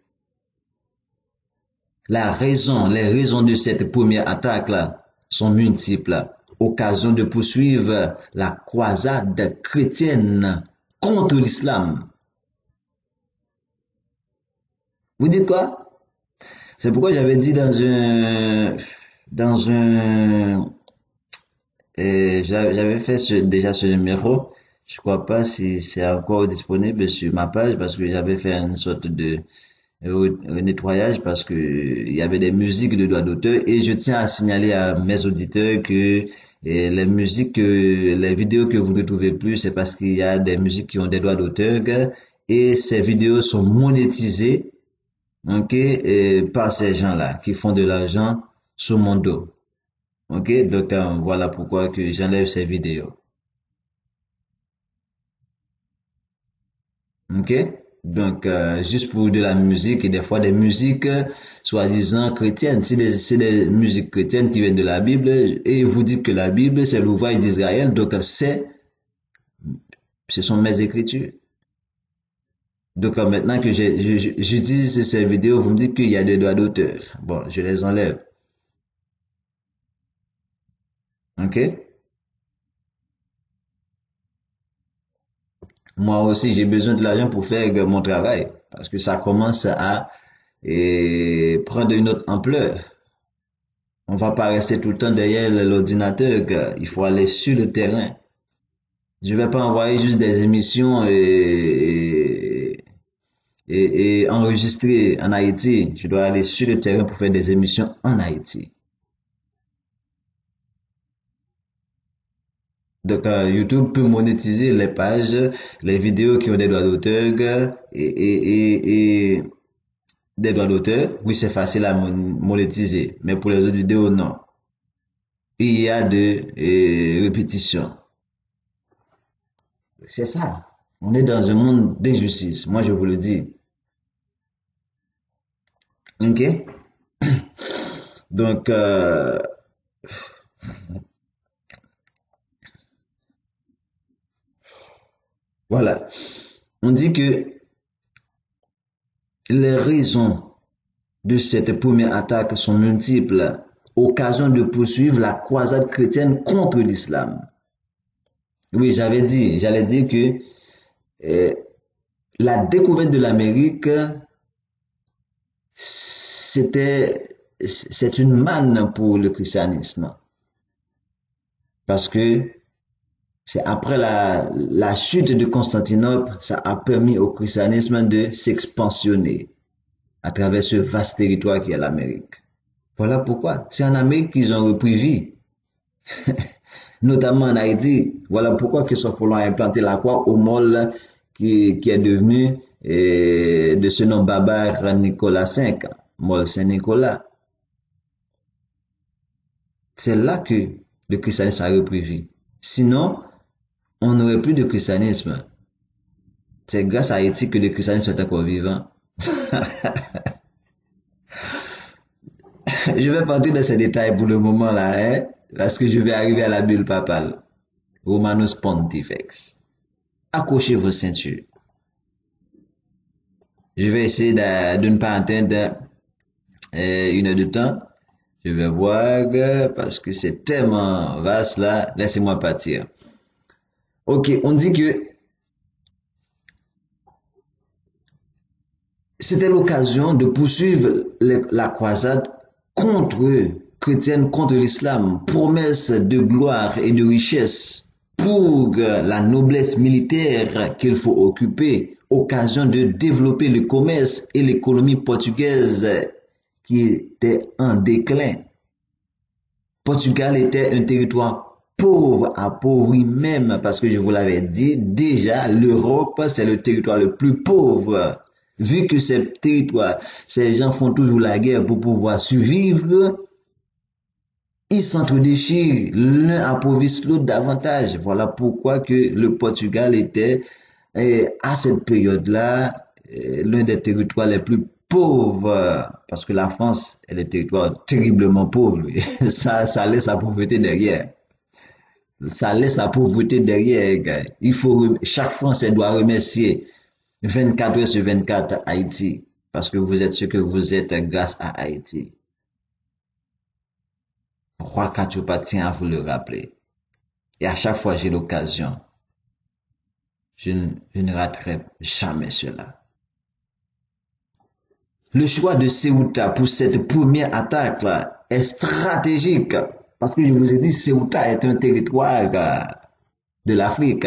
Les raisons de cette première attaque-là sont multiples. Occasion de poursuivre la croisade chrétienne contre l'islam. Vous dites quoi? C'est pourquoi j'avais dit dans un, j'avais fait déjà ce numéro. Je crois pas si c'est encore disponible sur ma page parce que j'avais fait une sorte de nettoyage parce que il y avait des musiques de droit d'auteur et je tiens à signaler à mes auditeurs que les vidéos que vous ne trouvez plus, c'est parce qu'il y a des musiques qui ont des droits d'auteur et ces vidéos sont monétisées, ok, par ces gens-là qui font de l'argent sur mon dos. Ok, donc voilà pourquoi que j'enlève ces vidéos. Ok, donc juste pour de la musique et des fois des musiques soi-disant chrétiennes. C'est des musiques chrétiennes qui viennent de la Bible et vous dites que la Bible c'est l'ouvrage d'Israël, donc ce sont mes écritures. Donc maintenant que j'utilise ces vidéos, vous me dites qu'il y a des droits d'auteur. Bon, je les enlève. Ok? Moi aussi, j'ai besoin de l'argent pour faire mon travail parce que ça commence à prendre une autre ampleur. On va pas rester tout le temps derrière l'ordinateur, gars. Il faut aller sur le terrain. Je vais pas envoyer juste des émissions et enregistrer en Haïti. Je dois aller sur le terrain pour faire des émissions en Haïti. Donc, YouTube peut monétiser les pages, les vidéos qui ont des droits d'auteur et des droits d'auteur. Oui, c'est facile à monétiser, mais pour les autres vidéos, non. Il y a de répétitions. C'est ça. On est dans un monde d'injustice. Moi, je vous le dis. Ok? Donc, voilà. On dit que les raisons de cette première attaque sont multiples. Occasion de poursuivre la croisade chrétienne contre l'islam. Oui, j'allais dire que euh, la découverte de l'Amérique, c'est une manne pour le christianisme. Parce que c'est après la chute de Constantinople, ça a permis au christianisme de s'expansionner à travers ce vaste territoire qui est l'Amérique. Voilà pourquoi. C'est en Amérique qu'ils ont repris vie. Notamment en Haïti. Voilà pourquoi Christophe Colomb a implanté la croix au môle qui est devenu de ce nom barbare Nicolas V, môle Saint-Nicolas. C'est là que le christianisme a repris vie. Sinon, on n'aurait plus de christianisme. C'est grâce à Haïti que le christianisme est encore vivant. Je vais pas entrer dans ces détails pour le moment là, hein, parce que je vais arriver à la bulle papale. Romanus Pontifex. Accrochez vos ceintures. Je vais essayer de ne pas atteindre 1 heure de temps. Je vais voir parce que c'est tellement vaste là. Laissez-moi partir. Ok, on dit que c'était l'occasion de poursuivre la croisade chrétienne contre l'islam, promesse de gloire et de richesse pour la noblesse militaire qu'il faut occuper, occasion de développer le commerce et l'économie portugaise qui était en déclin. Portugal était un territoire pauvre, appauvri même, parce que je vous l'avais dit, déjà l'Europe, c'est le territoire le plus pauvre. Vu que ces territoires, ces gens font toujours la guerre pour pouvoir survivre, ils s'entre-déchirent, l'un appauvrisse l'autre davantage. Voilà pourquoi que le Portugal était, à cette période-là, l'un des territoires les plus pauvre, parce que la France est un territoire terriblement pauvre. Ça laisse la pauvreté derrière. Ça laisse la pauvreté derrière, gars. Chaque Français doit remercier 24 heures sur 24 Haïti, parce que vous êtes ce que vous êtes grâce à Haïti. Roi Kachoupa tient à vous le rappeler. Et à chaque fois j'ai l'occasion, je ne raterai jamais cela. Le choix de Ceuta pour cette première attaque là, est stratégique. Parce que je vous ai dit, Ceuta est un territoire de l'Afrique.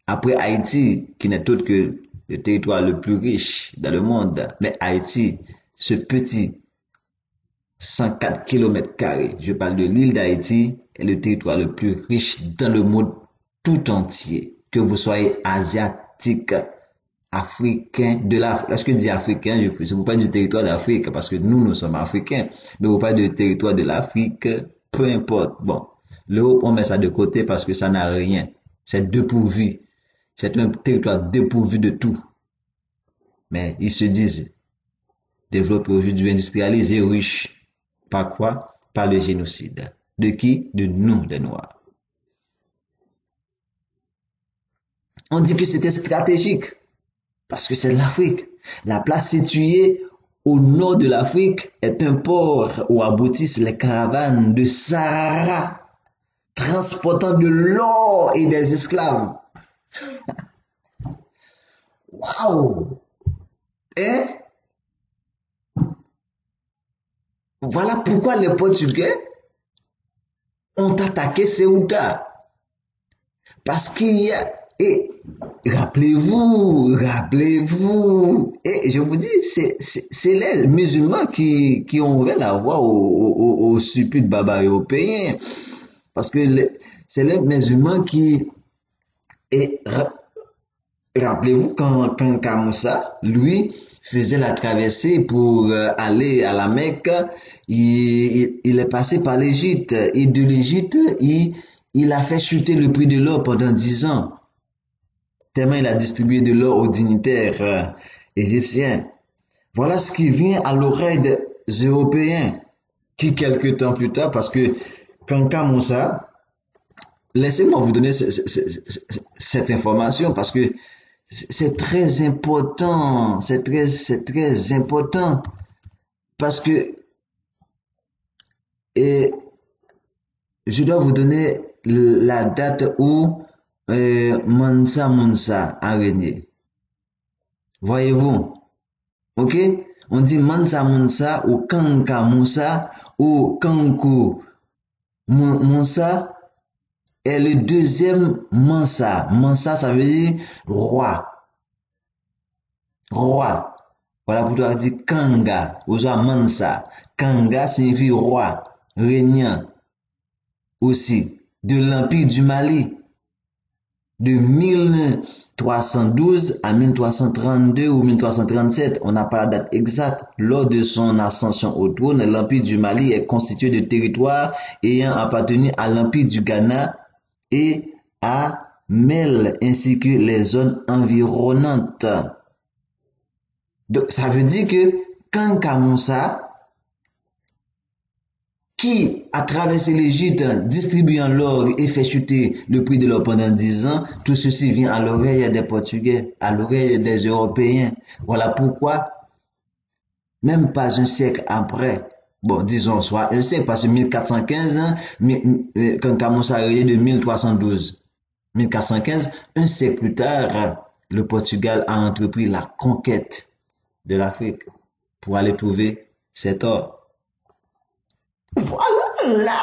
Après Haïti, qui n'est autre que le territoire le plus riche dans le monde. Mais Haïti, ce petit 104 km², je parle de l'île d'Haïti, est le territoire le plus riche dans le monde tout entier. Que vous soyez asiatique, africain, de l'Afrique. Lorsque je dis africain, je vous parle du territoire d'Afrique, parce que nous sommes africains. Mais vous parlez du territoire de l'Afrique, peu importe. Bon, l'Europe, on met ça de côté parce que ça n'a rien. C'est dépourvu. C'est un territoire dépourvu de tout. Mais ils se disent développés aujourd'hui, industrialisés, riches. Par quoi? Par le génocide. De qui? De nous, des Noirs. On dit que c'était stratégique. Parce que c'est l'Afrique. La place située au nord de l'Afrique est un port où aboutissent les caravanes de Sahara, transportant de l'or et des esclaves. Waouh! Et voilà pourquoi les Portugais ont attaqué Ceuta. Parce qu'il y a... Et rappelez-vous, et je vous dis, c'est les musulmans qui ont ouvert la voie au supplice barbares européens. Parce que c'est les musulmans qui... Et rappelez-vous quand Kamoussa, lui, faisait la traversée pour aller à la Mecque, il est passé par l'Égypte. Et de l'Égypte, il a fait chuter le prix de l'or pendant 10 ans. Tellement il a distribué de l'or aux dignitaires égyptiens. Voilà ce qui vient à l'oreille des Européens, qui quelques temps plus tard, parce que Kanka Moussa, laissez-moi vous donner cette information, parce que c'est très important, c'est très important, parce que et je dois vous donner la date où Mansa Moussa a régné. Voyez-vous? Ok? On dit Mansa Moussa ou Kanka Moussa ou Kankou Moussa est le deuxième Mansa. Mansa, ça veut dire roi. Roi. Voilà pourquoi on dit Kanga ou soit Mansa. Kanga signifie roi, régnant aussi de l'Empire du Mali. De 1312 à 1332 ou 1337, on n'a pas la date exacte. Lors de son ascension au trône, l'Empire du Mali est constitué de territoires ayant appartenu à l'Empire du Ghana et à Mel, ainsi que les zones environnantes. Donc, ça veut dire que Kanka Moussa, qui a traversé l'Égypte distribuant l'or et fait chuter le prix de l'or pendant 10 ans, tout ceci vient à l'oreille des Portugais, à l'oreille des Européens. Voilà pourquoi, même pas un siècle après, bon, disons soit un siècle, parce que 1415, quand Kamoussa a régné de 1312, 1415, un siècle plus tard, le Portugal a entrepris la conquête de l'Afrique pour aller trouver cet or. Voilà!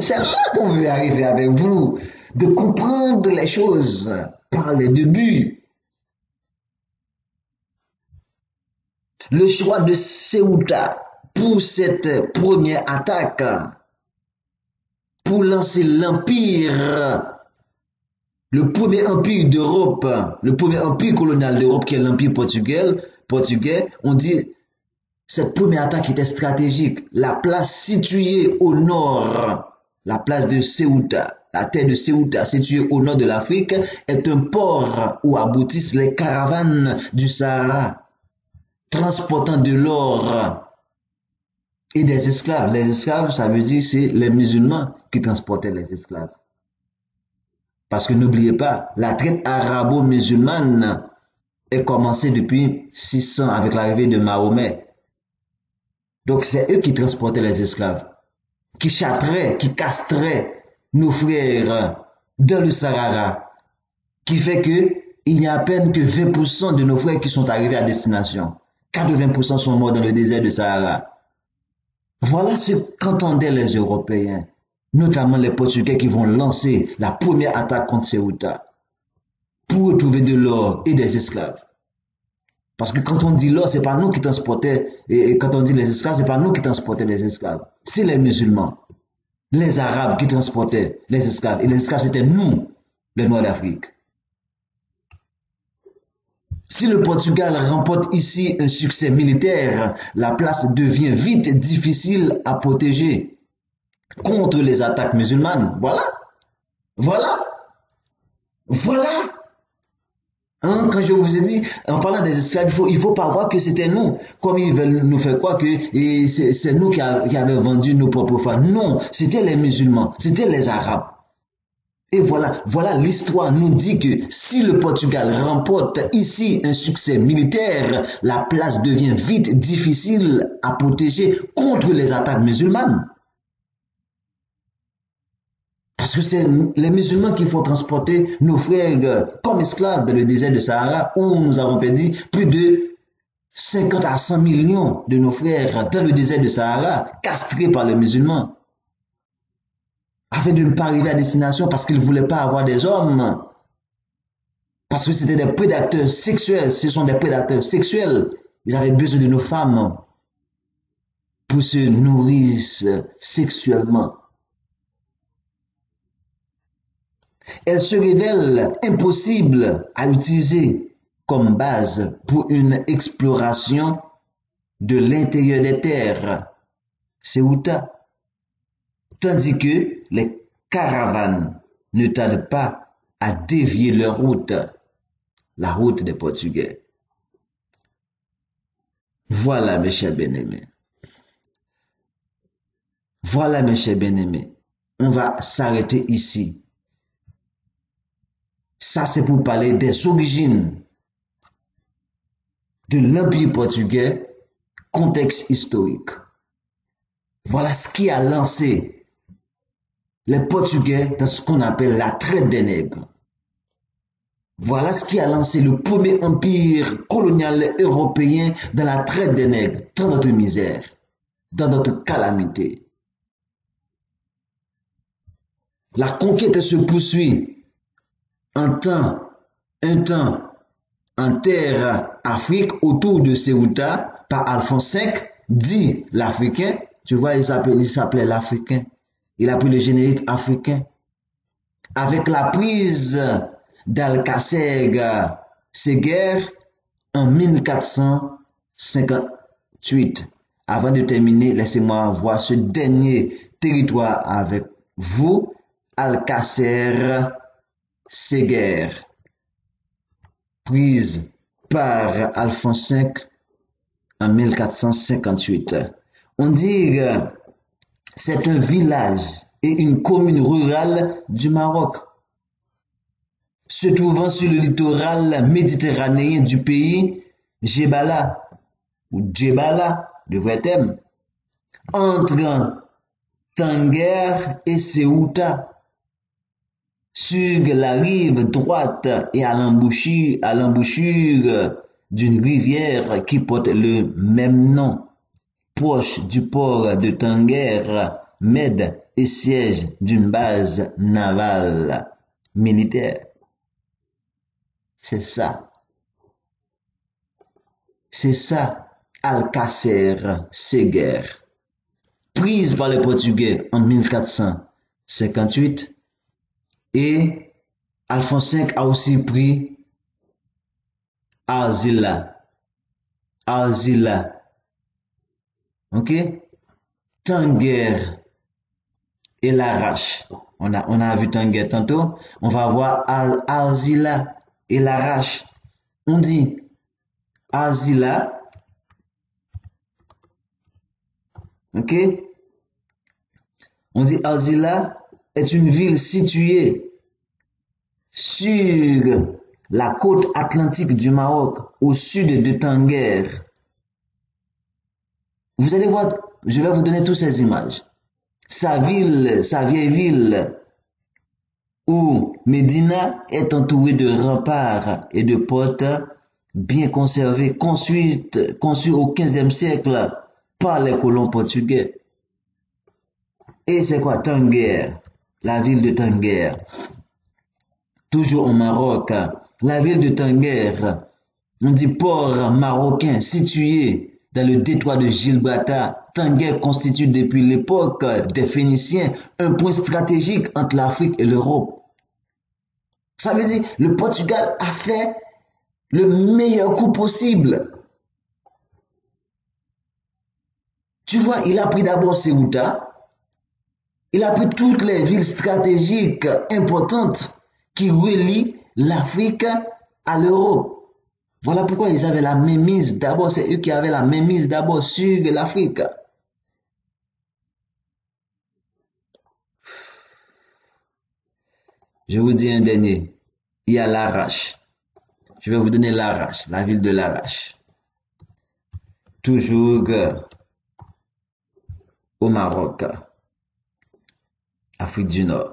C'est là qu'on veut arriver avec vous, de comprendre les choses par les débuts. Le choix de Ceuta pour cette première attaque, pour lancer l'empire, le premier empire d'Europe, le premier empire colonial d'Europe qui est l'empire portugais, on dit cette première attaque était stratégique. La place située au nord, la place de Ceuta, la terre de Ceuta située au nord de l'Afrique, est un port où aboutissent les caravanes du Sahara. transportant de l'or et des esclaves. Les esclaves, ça veut dire c'est les musulmans qui transportaient les esclaves. Parce que n'oubliez pas, la traite arabo-musulmane est commencée depuis 600 avec l'arrivée de Mahomet. Donc c'est eux qui transportaient les esclaves, qui châtraient, qui castraient nos frères dans le Sahara, qui fait que il n'y a à peine que 20% de nos frères qui sont arrivés à destination. 80% sont morts dans le désert de Sahara. Voilà ce qu'entendaient les Européens, notamment les Portugais qui vont lancer la première attaque contre Ceuta pour retrouver de l'or et des esclaves. Parce que quand on dit l'or, c'est pas nous qui transportaient, et quand on dit les esclaves, c'est pas nous qui transportaient les esclaves. C'est les musulmans, les Arabes qui transportaient les esclaves. Et les esclaves, c'était nous, les Noirs d'Afrique. Si le Portugal remporte ici un succès militaire, la place devient vite difficile à protéger contre les attaques musulmanes. Voilà. Voilà. Voilà. Hein, quand je vous ai dit, en parlant des esclaves, il faut pas voir que c'était nous. Comme ils veulent nous faire croire que c'est nous qui avions vendu nos propres femmes. Non, c'était les musulmans, c'était les Arabes. Et voilà, l'histoire nous dit que si le Portugal remporte ici un succès militaire, la place devient vite difficile à protéger contre les attaques musulmanes. Parce que c'est les musulmans qui font transporter nos frères comme esclaves dans le désert de Sahara où nous avons perdu plus de 50 à 100 millions de nos frères dans le désert de Sahara, castrés par les musulmans. Afin de ne pas arriver à destination parce qu'ils ne voulaient pas avoir des hommes. Parce que c'était des prédateurs sexuels. Ce sont des prédateurs sexuels. Ils avaient besoin de nos femmes pour se nourrir sexuellement. Elles se révèlent impossibles à utiliser comme base pour une exploration de l'intérieur des terres. Ceuta. Tandis que les caravanes ne tardent pas à dévier leur route, la route des Portugais. Voilà, mes chers bien-aimés. Voilà, mes chers bien-aimés. On va s'arrêter ici. Ça, c'est pour parler des origines de l'Empire portugais, contexte historique. Voilà ce qui a lancé les Portugais dans ce qu'on appelle la traite des nègres. Voilà ce qui a lancé le premier empire colonial européen dans la traite des nègres, dans notre misère, dans notre calamité. La conquête se poursuit un temps, en terre Afrique autour de Ceuta par Alphonse V, dit l'Africain. Tu vois, il s'appelait l'Africain. Il a pris le générique africain. Avec la prise d'Alcácer Seguer en 1458. Avant de terminer, laissez-moi voir ce dernier territoire avec vous. Alcácer Seguer. Prise par Alphonse V en 1458. On dit que c'est un village et une commune rurale du Maroc, se trouvant sur le littoral méditerranéen du pays, Djebala, ou Djebala, de vrai thème, entre Tanger et Ceuta, sur la rive droite et à l'embouchure d'une rivière qui porte le même nom, proche du port de Tanger, Med et siège d'une base navale militaire. C'est ça. C'est ça, Alcácer Seguer. Prise par les Portugais en 1458 et Alphonse V a aussi pris Arzila. Ok? Tanger et Larache. On a vu Tanger tantôt. On va voir Arzila et Larache. On dit Arzila Ok? On dit Arzila est une ville située sur la côte atlantique du Maroc, au sud de Tanger. Vous allez voir, je vais vous donner toutes ces images. Sa vieille ville, où Médina est entourée de remparts et de portes bien conservées, conçues au XVe siècle par les colons portugais. Et c'est quoi Tanger? La ville de Tanger. Toujours au Maroc, la ville de Tanger, on dit port marocain situé dans le détroit de Gibraltar. Tanger constitue depuis l'époque des Phéniciens un point stratégique entre l'Afrique et l'Europe. Ça veut dire le Portugal a fait le meilleur coup possible. Tu vois, il a pris d'abord Ceuta, il a pris toutes les villes stratégiques importantes qui relient l'Afrique à l'Europe. Voilà pourquoi ils avaient la mainmise d'abord, c'est eux qui avaient la mainmise d'abord sur l'Afrique. Je vous dis un dernier, il y a Larache. Je vais vous donner Larache, la ville de Larache. Toujours au Maroc, Afrique du Nord.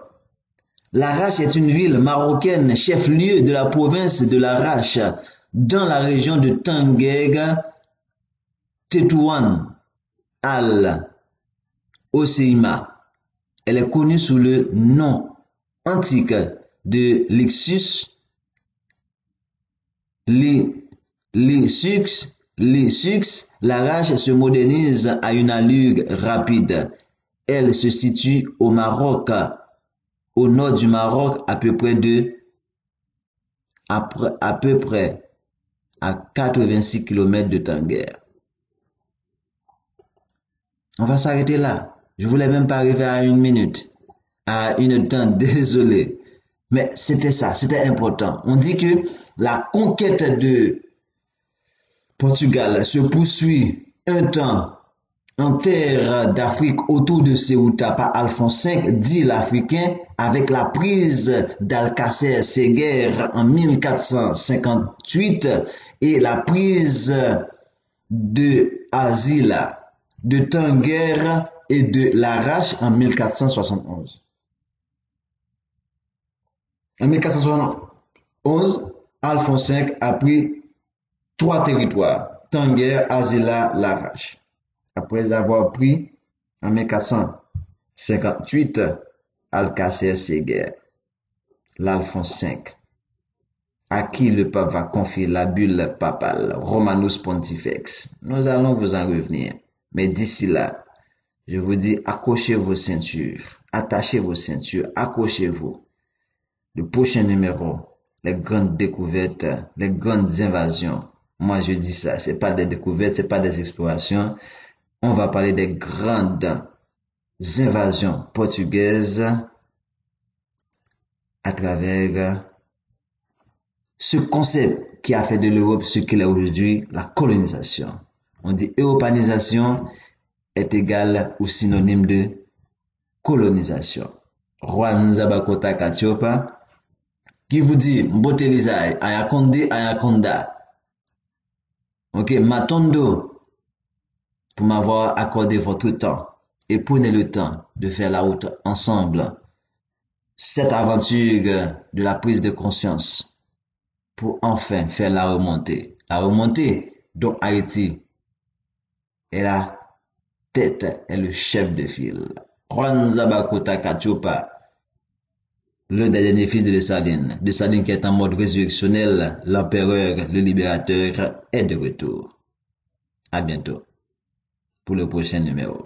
Larache est une ville marocaine, chef-lieu de la province de Larache, dans la région de Tanger, Tétouan, Al-Hoceïma. Elle est connue sous le nom antique de Lixus, Larache se modernise à une allure rapide. Elle se situe au Maroc, au nord du Maroc, à peu près à 86 km de Tanger. On va s'arrêter là. Je voulais même pas arriver à une minute, à une temps, désolé. Mais c'était ça, c'était important. On dit que la conquête de Portugal se poursuit un temps en terre d'Afrique autour de Ceuta par Alphonse V, dit l'Africain, avec la prise d'Alcácer Seguer en 1458 et la prise de Arzila, de Tanger et de Larache en 1471. En 1471, Alphonse V a pris 3 territoires, Tanger, Arzila, Larache. Après avoir pris en 1458 Alcácer Seguer, l'Alphonse V, à qui le pape va confier la bulle papale Romanus Pontifex. Nous allons vous en revenir. Mais d'ici là, je vous dis, accrochez vos ceintures, attachez vos ceintures, accrochez-vous. Le prochain numéro, les grandes découvertes, les grandes invasions. Moi, je dis ça, c'est pas des découvertes, c'est pas des explorations. On va parler des grandes invasions portugaises à travers ce concept qui a fait de l'Europe ce qu'elle est aujourd'hui, la colonisation. On dit europanisation est égal ou synonyme de colonisation. Juan Zabakota Kachopa qui vous dit Mbotelizaï, Ayakonde, Ayakonda. Ok, Matondo, pour m'avoir accordé votre temps et prenez le temps de faire la route ensemble. Cette aventure de la prise de conscience pour enfin faire la remontée. La remontée dont Haïti est la tête et le chef de file. Juan Zabakota Kachopa, l'un des derniers fils de Dessalines qui est en mode résurrectionnel, l'empereur, le libérateur est de retour. À bientôt pour le prochain numéro.